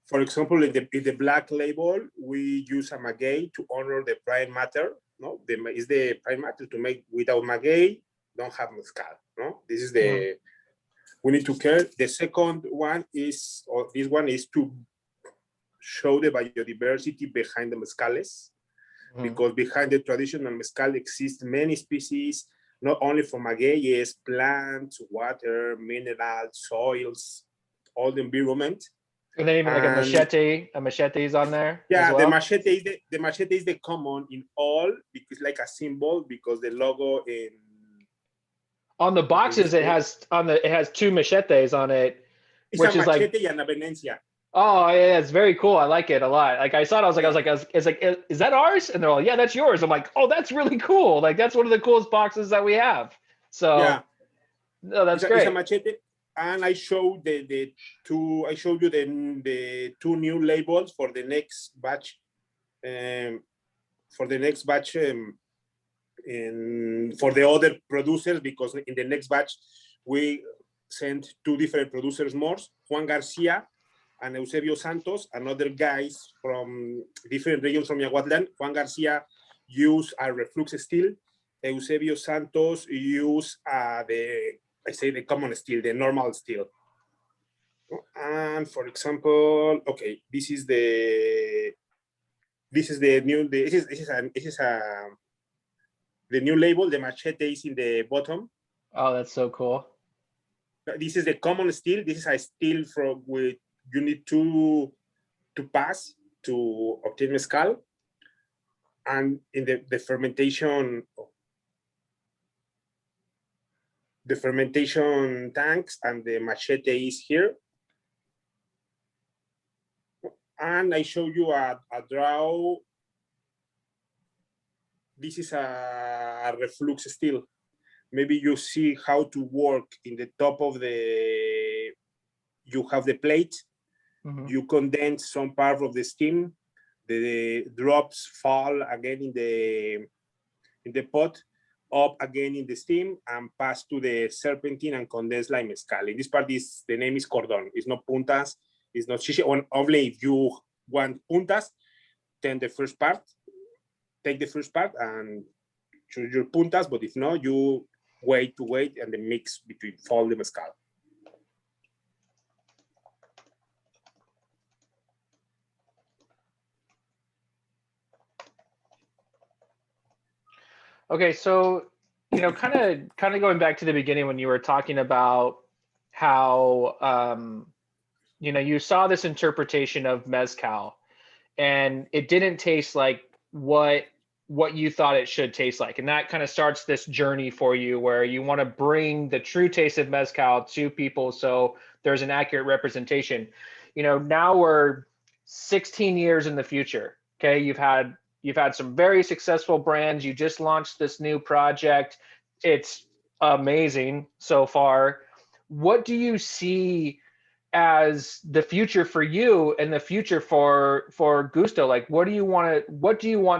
For example, in the black label, we use a maguey to honor the prime matter. No, is the prime matter to make. Without maguey, don't have mezcal. No, this is the we need to care. The second one is, or this one is to show the biodiversity behind the mezcales, because behind the traditional mezcal exist many species, not only from magueyes, plants, water, minerals, soils, all the environment. And then even like a machete is on there. Yeah, well? the machete is the common in all, because like a symbol, because the logo on the boxes it has 2 machetes on it. It's which a machete and a venencia. Oh yeah, it's very cool. I like it a lot. Like I saw it, I was like, is that ours? And they're all, yeah, that's yours. I'm like, oh, that's really cool. Like that's one of the coolest boxes that we have. So yeah, no, that's great. It's a machete. And I showed I showed you the 2 new labels for the next batch. For the other producers, because in the next batch we sent 2 different producers more. Juan Garcia and Eusebio Santos, and other guys from different regions from Yaguatlan. Juan Garcia used a reflux steel. Eusebio Santos used the common steel, the normal steel. And for example, okay, this is the new label. The machete is in the bottom. Oh, that's so cool. This is the common steel. This is a steel from with you need to pass to obtain mezcal. And in the fermentation tanks, and the machete is here. And I show you a draw. This is a reflux steel. Maybe you see how to work in the top of you have the plate, you condense some part of the steam, the drops fall again in the pot, up again in the steam, and pass to the serpentine and condense like mezcal. In this part, the name is cordon. It's not puntas, it's not chiche. Only if you want puntas, then take the first part and choose your puntas, but if not, you wait and the mix between fall the mezcal. Okay, so kind of going back to the beginning when you were talking about how you saw this interpretation of mezcal, and it didn't taste like what you thought it should taste like, and that kind of starts this journey for you where you want to bring the true taste of mezcal to people so there's an accurate representation. Now we're 16 years in the future. Okay, you've had some very successful brands. You just launched this new project. It's amazing so far. What do you see as the future for you and the future for Gusto? Like, what do you want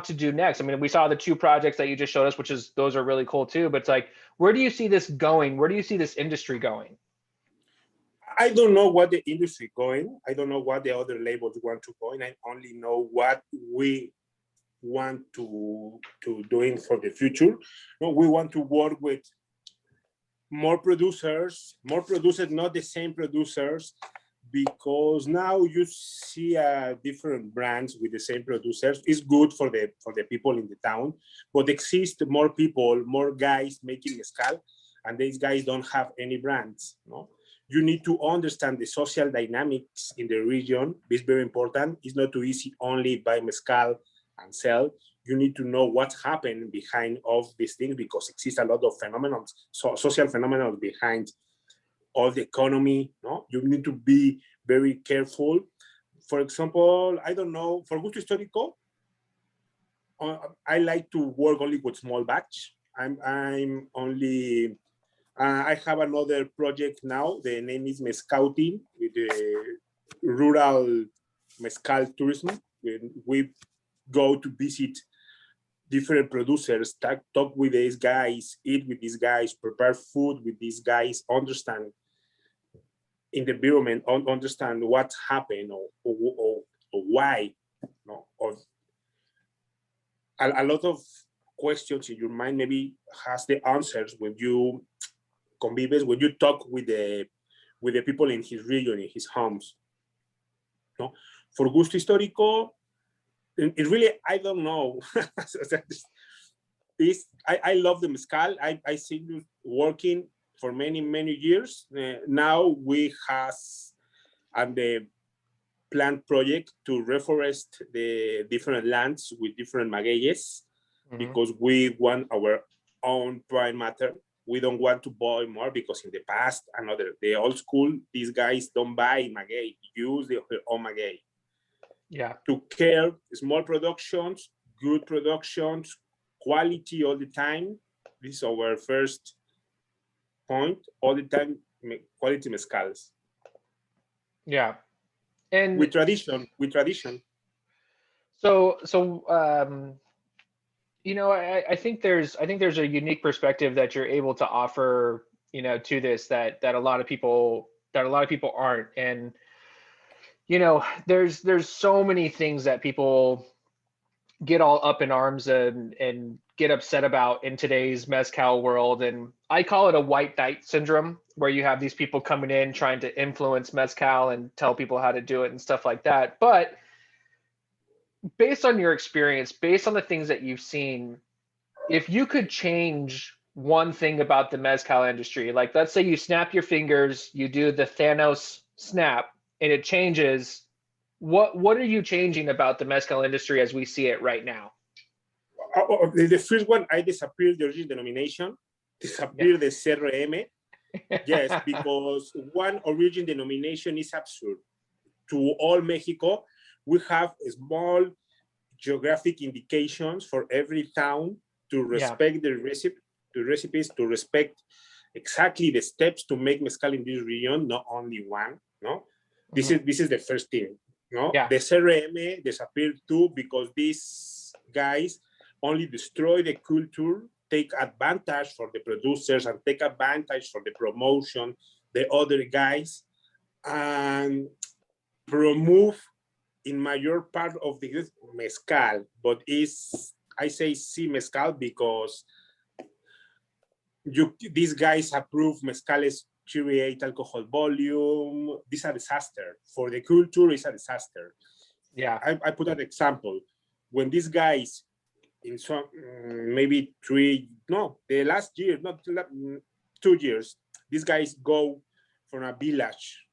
to do next? I mean, we saw the two projects that you just showed us, those are really cool too, but it's like, where do you see this going? Where do you see this industry going? I don't know what the industry going. I don't know what the other labels want to go, and I only know what we want to doing for the future. We want to work with more producers, not the same producers, because now you see different brands with the same producers. It's good for the people in the town, but exist more people, more guys making mezcal, and these guys don't have any brands. You need to understand the social dynamics in the region. It's very important. It's not too easy only buy mezcal and sell. You need to know what's happened behind all these things, because exists a lot of phenomena, social phenomena behind all the economy. You need to be very careful. For example, I don't know, for Gusto Histórico, I like to work only with small batch. I'm only, I have another project now. The name is Mezcouting, with the rural mezcal tourism. We go to visit different producers, talk with these guys, eat with these guys, prepare food with these guys, understand in the environment, understand what happened or why. Or a lot of questions in your mind maybe has the answers when you convives, when you talk with the people in his region, in his homes. For Gusto Histórico, it really, I don't know. I love the mezcal. I see you working for many, many years. Now we have the planned project to reforest the different lands with different magueyes, because we want our own prime matter. We don't want to buy more, because in the past, the old school, these guys don't buy maguey, use their own maguey. Yeah. To care small productions, good productions, quality all the time. This is our first point. All the time, quality mezcals. Yeah. And with tradition. So I think there's a unique perspective that you're able to offer, to this that a lot of people aren't. And you know, there's so many things that people get all up in arms and get upset about in today's mezcal world. And I call it a white knight syndrome, where you have these people coming in trying to influence mezcal and tell people how to do it and stuff like that. But based on your experience, based on the things that you've seen, if you could change one thing about the mezcal industry, like let's say you snap your fingers, you do the Thanos snap, and it changes, what are you changing about the mezcal industry as we see it right now? The first one, I disappeared the origin denomination, disappeared the CRM. Yes, because one origin denomination is absurd. To all Mexico, we have small geographic indications for every town to respect the recipes, to respect exactly the steps to make mezcal in this region, not only one. No, this is the first thing. No, the CRM disappeared too because these guys only destroy the culture, take advantage for the producers and take advantage for the promotion, the other guys, and remove in major part of the youth mezcal, but I say mezcal because these guys approve mezcal's 38 alcohol volume. This is a disaster. For the culture, it's a disaster. Yeah. I put an example. When these guys in some, maybe the last year, not 2 years, these guys go from a village.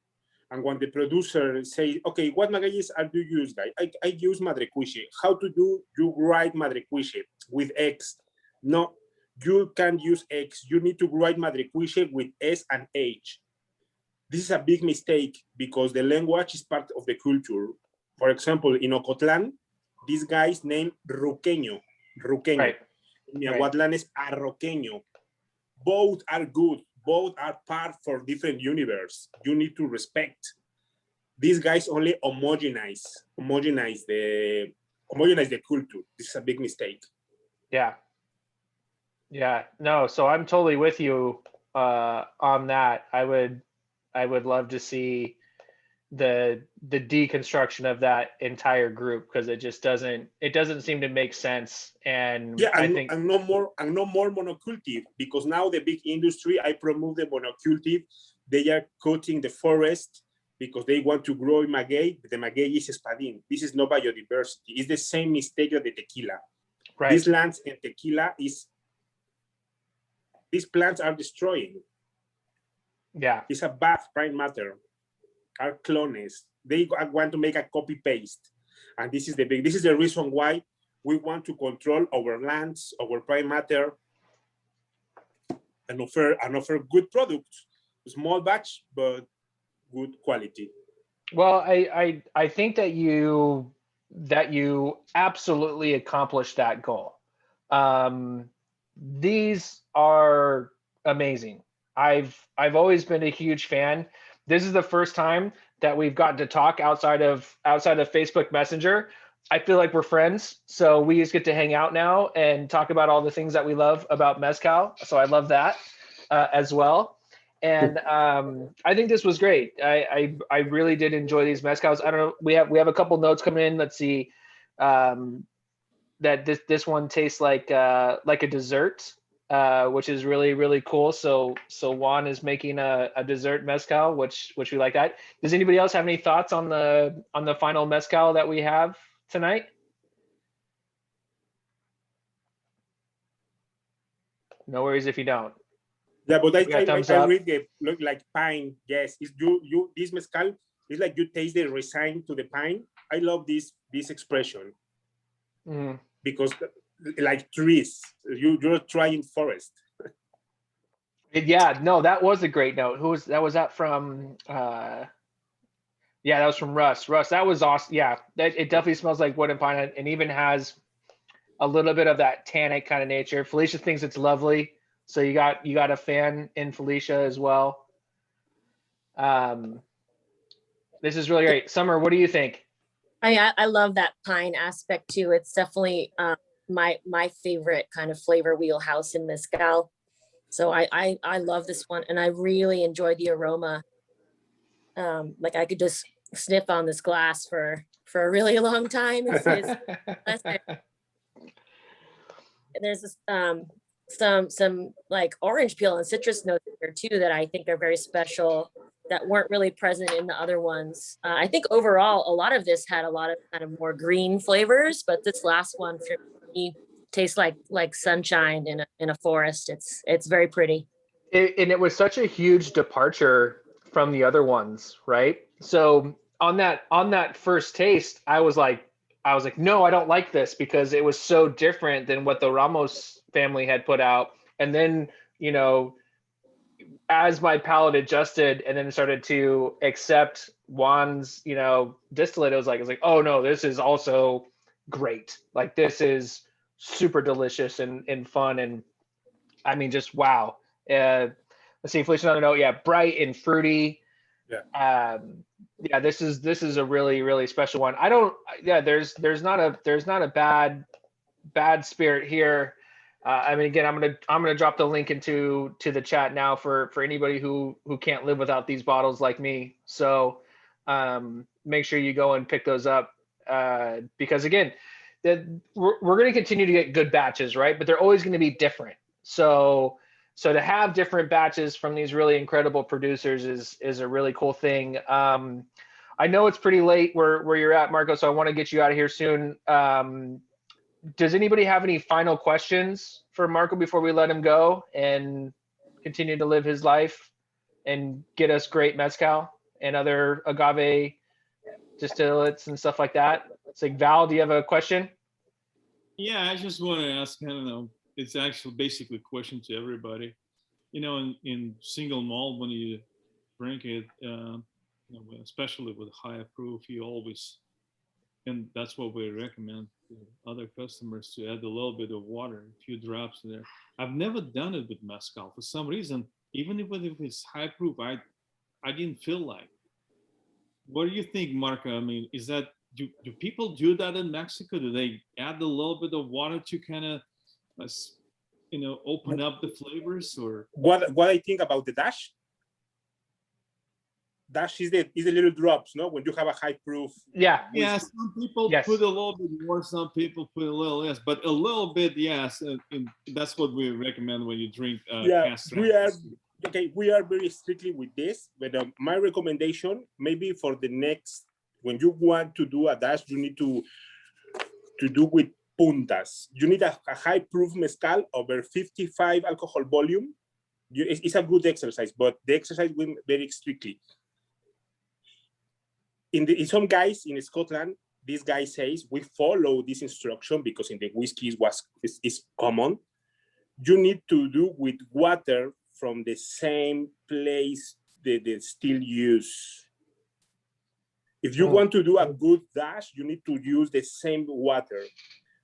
And when the producer say, okay, what magallanes do you use, guys? I use Madrecuiche. How to do you write Madrecuiche with X? No, you can't use X. You need to write Madrecuiche with S and H. This is a big mistake because the language is part of the culture. For example, in Ocotlan, these guys named Ruqueño. Right. In Miahuatlan is Arroqueño. Both are good. Both are part for different universe. You need to respect. These guys only homogenize the culture. This is a big mistake. Yeah. Yeah. No, so I'm totally with you on that. I would love to see the deconstruction of that entire group, because it just doesn't seem to make sense. And yeah, I think no more monocultive, because now the big industry, I promote the monocultive. They are cutting the forest because they want to grow in maguey. The maguey is espadín. This is not biodiversity. It's the same mistake of the tequila. right. These lands in tequila these plants are destroying. Yeah. It's a bad prime matter. Are clones. They want to make a copy paste, and this is the reason why we want to control our lands, our prime matter, and offer good products, small batch but good quality. Well, I think that you absolutely accomplished that goal. These are amazing. I've always been a huge fan. This is the first time that we've gotten to talk outside of Facebook Messenger. I feel like we're friends, so we just get to hang out now and talk about all the things that we love about mezcal. So I love that as well. And I think this was great. I really did enjoy these mezcals. I don't know. We have a couple notes coming in. Let's see. That this one tastes like a dessert, which is really, really cool. So Juan is making a dessert mezcal, which we like that. Does anybody else have any thoughts on the final mezcal that we have tonight? No worries if you don't. Yeah, but I read the look like pine. Yes, it's you this mezcal is like you taste the resign to the pine. I love this expression because like trees, you're trying forest. Yeah, no, that was a great note. That was that from? Yeah, that was from Russ. Russ, that was awesome. Yeah, it definitely smells like wood and pine, and even has a little bit of that tannic kind of nature. Felicia thinks it's lovely, so you got a fan in Felicia as well. This is really great. Summer, what do you think? I love that pine aspect too. It's definitely my favorite kind of flavor wheelhouse in mezcal. So I love this one, and I really enjoy the aroma. Like I could just sniff on this glass for a really long time. There's this, some like orange peel and citrus notes here too that I think are very special that weren't really present in the other ones. I think overall, a lot of this had a lot of kind of more green flavors, but this last one for me tastes like sunshine in a forest. It's very pretty. And it was such a huge departure from the other ones, right? So on that first taste, I was like, no, I don't like this because it was so different than what the Ramos family had put out. And then, you know, as my palate adjusted and then started to accept Juan's, you know, distillate, I was like, oh no, this is also great. Like this is super delicious and fun. And I mean, just wow. Let's see, Felicia, on a note, yeah, bright and fruity. Yeah. Yeah, this is a really, really special one. I don't, yeah, there's not a bad spirit here. I mean, again, I'm gonna drop the link into the chat now for anybody who can't live without these bottles like me. So make sure you go and pick those up because again, we're gonna continue to get good batches, right? But they're always going to be different. So to have different batches from these really incredible producers is a really cool thing. I know it's pretty late where you're at, Marco, so I want to get you out of here soon. Does anybody have any final questions for Marco before we let him go and continue to live his life and get us great mezcal and other agave distillates and stuff like that? It's like, Val, do you have a question? Yeah, I just want to ask, I don't know, it's actually basically a question to everybody. You know, in single malt, when you drink it, you know, especially with higher proof, you always, and that's what we recommend to other customers, to add a little bit of water, a few drops there. I've never done it with mezcal. For some reason, even if it's high proof, I didn't feel like. What do you think, Marco? I mean, is that, do people do that in Mexico? Do they add a little bit of water to kind of, you know, open up the flavors? Or what I think about the dash? Dash is the little drops, no? When you have a high proof. Yeah. Yeah, some people put a little bit more, some people put a little less, but a little bit, yes. And that's what we recommend when you drink. We are very strictly with this, but my recommendation, maybe for the next, when you want to do a dash, you need to do with puntas. You need a high proof mezcal over 55 alcohol volume. It's a good exercise, but the exercise will very strictly. In some guys in Scotland, this guy says we follow this instruction because in the whiskey is common. You need to do with water from the same place they still use. If you want to do a good dash, you need to use the same water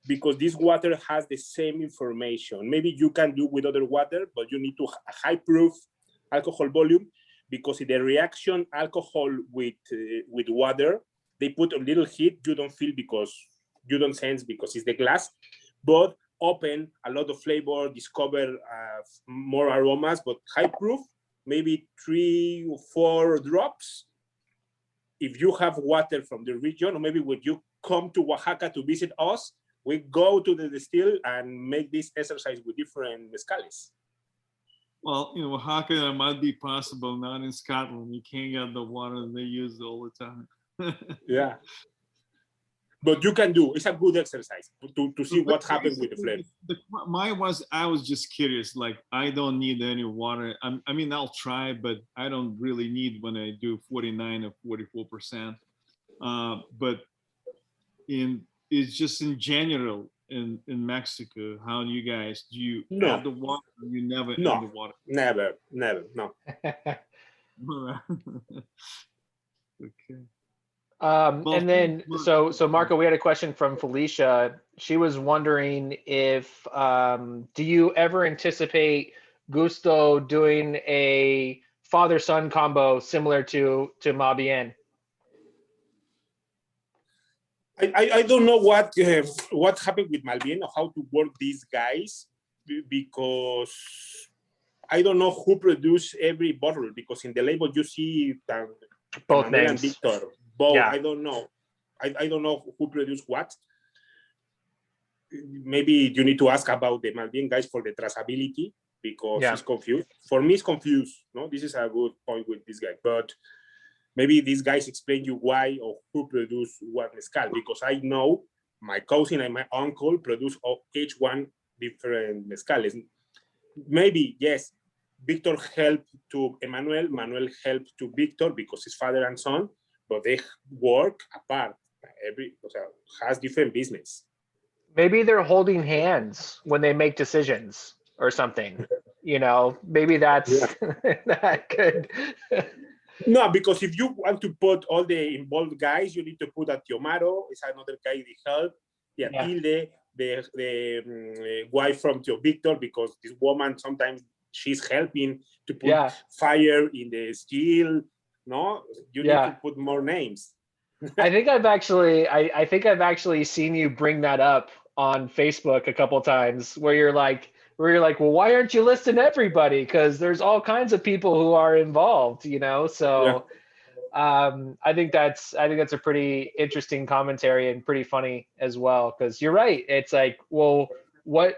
because this water has the same information. Maybe you can do with other water, but you need to a high proof alcohol volume, because in the reaction alcohol with water, they put a little heat, you don't feel because you don't sense because it's the glass, but open a lot of flavor, discover more aromas, but high proof, maybe 3 or 4 drops. If you have water from the region, or maybe when you come to Oaxaca to visit us, we go to the distill and make this exercise with different mezcales. Well, in Oaxaca, it might be possible, not in Scotland. You can't get the water they use all the time. Yeah. But you can do, it's a good exercise to see what happens with the flavor. I was just curious, like, I don't need any water. I mean, I'll try, but I don't really need when I do 49 or 44%. But it's just in general, in Mexico, how do you guys, do you add the water? Or you never add the water? Never, no. Okay. And then, so Marco, we had a question from Felicia. She was wondering if, do you ever anticipate Gusto doing a father-son combo similar to Ma Bien? I don't know what happened with Malbien or how to work these guys, because I don't know who produced every bottle, because in the label you see both Manuel names. and Victor, both. Yeah. I don't know. I don't know who produced what. Maybe you need to ask about the Malvin guys for the traceability because Yeah. he's confused. For me, it's confused. No, this is a good point with this guy. But maybe these guys explain you why or who produced what mezcal, because I know my cousin and my uncle produce each one different mezcales. Maybe, yes, Victor helped to Emmanuel, Manuel helped to Victor because his father and son, but they work apart. Has different business. Maybe they're holding hands when they make decisions or something. Maybe that's that could. No, because if you want to put all the involved guys, you need to put a Tiomaro, is another guy they help, the Atilde, the wife from Tio Victor, because this woman sometimes she's helping to put fire in the steel. No, you need to put more names. I think I've actually seen you bring that up on Facebook a couple times where you're like, well, why aren't you listing everybody? Because there's all kinds of people who are involved, So I think that's a pretty interesting commentary and pretty funny as well. Because you're right. It's like, well, what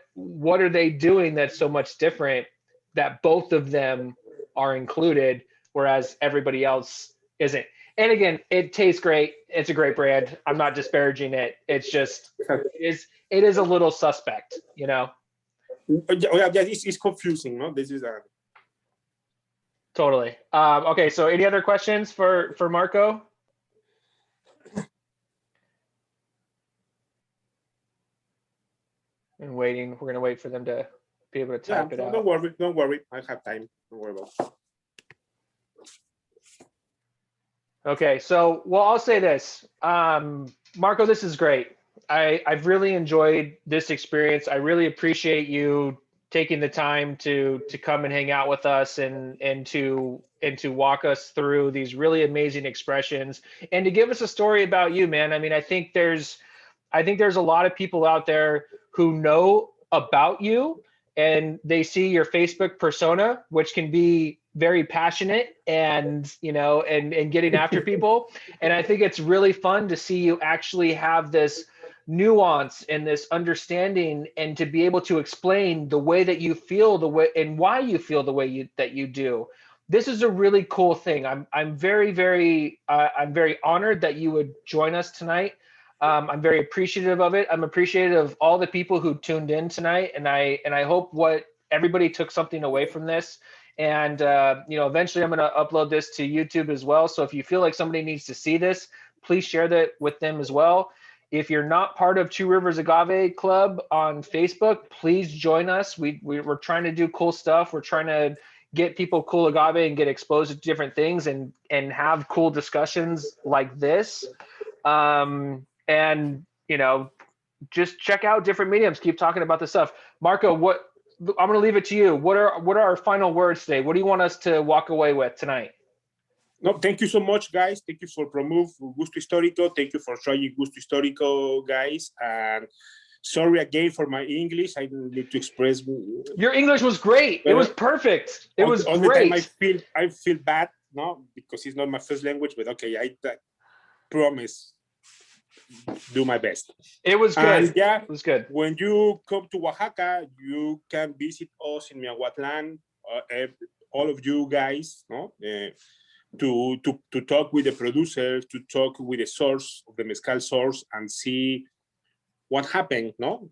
are they doing that's so much different that both of them are included, whereas everybody else isn't? And again, it tastes great. It's a great brand. I'm not disparaging it. It's just it is a little suspect, Yeah, it's confusing, no? This is a Totally. Okay, so any other questions for Marco? And waiting. We're gonna wait for them to be able to type it out. Don't worry. I have time. Don't worry about it. Okay, so I'll say this, Marco, this is great. I've really enjoyed this experience. I really appreciate you taking the time to come and hang out with us and to walk us through these really amazing expressions and to give us a story about you, man. I mean, I think there's a lot of people out there who know about you and they see your Facebook persona, which can be very passionate and and getting after people. And I think it's really fun to see you actually have this nuance and this understanding and to be able to explain the way that you feel, the way and why you feel the way that you do. This is a really cool thing. I'm very honored that you would join us tonight. I'm very appreciative of it. I'm appreciative of all the people who tuned in tonight, and I hope what everybody took something away from this. And eventually I'm going to upload this to YouTube as well. So if you feel like somebody needs to see this, please share that with them as well. If you're not part of Two Rivers Agave Club on Facebook, please join us. We're trying to do cool stuff. We're trying to get people cool agave and get exposed to different things and have cool discussions like this. And just check out different mediums. Keep talking about this stuff. Marco, I'm going to leave it to you. What are our final words today? What do you want us to walk away with tonight? No, thank you so much, guys. Thank you for promote Gusto Histórico. Thank you for trying Gusto Histórico, guys. And sorry again for my English. I need to express. Your English was great. It was perfect. It was all great. the time I feel bad, no, because it's not my first language. But okay, I promise do my best. It was good. And yeah, it was good. When you come to Oaxaca, you can visit us in Miahuatlan. All of you guys, no, to talk with the producer, to talk with the source of the mezcal source, and see what happened. No.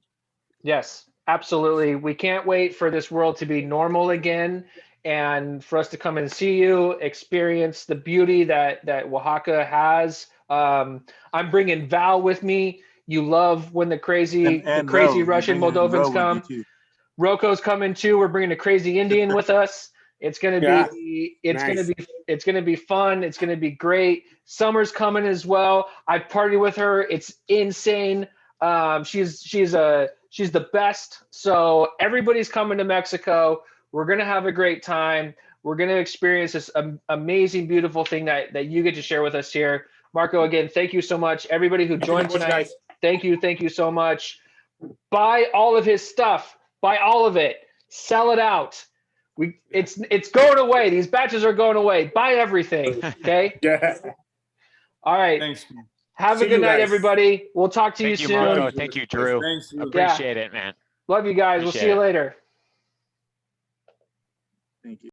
Yes, absolutely. We can't wait for this world to be normal again, and for us to come and see you, experience the beauty that Oaxaca has. I'm bringing Val with me. You love when the crazy Russian Moldovans come. Rocco's coming too. We're bringing a crazy Indian with us. It's gonna be it's gonna be fun. It's gonna be great. Summer's coming as well. I've partied with her. It's insane. She's the best. So everybody's coming to Mexico. We're gonna have a great time. We're gonna experience this amazing, beautiful thing that you get to share with us here. Marco, again, thank you so much. Everybody who joined tonight, thank you so much. Buy all of his stuff. Buy all of it. Sell it out. It's going away. These batches are going away. Buy everything. Okay. Yeah. All right. Thanks. Man. Have a See good you night, guys. everybody. We'll talk to you Thank you, soon. Marco. Thank you, Drew. Thanks. You. Yeah. Appreciate it, man. Love you guys. We'll see Appreciate you it. later. Thank you.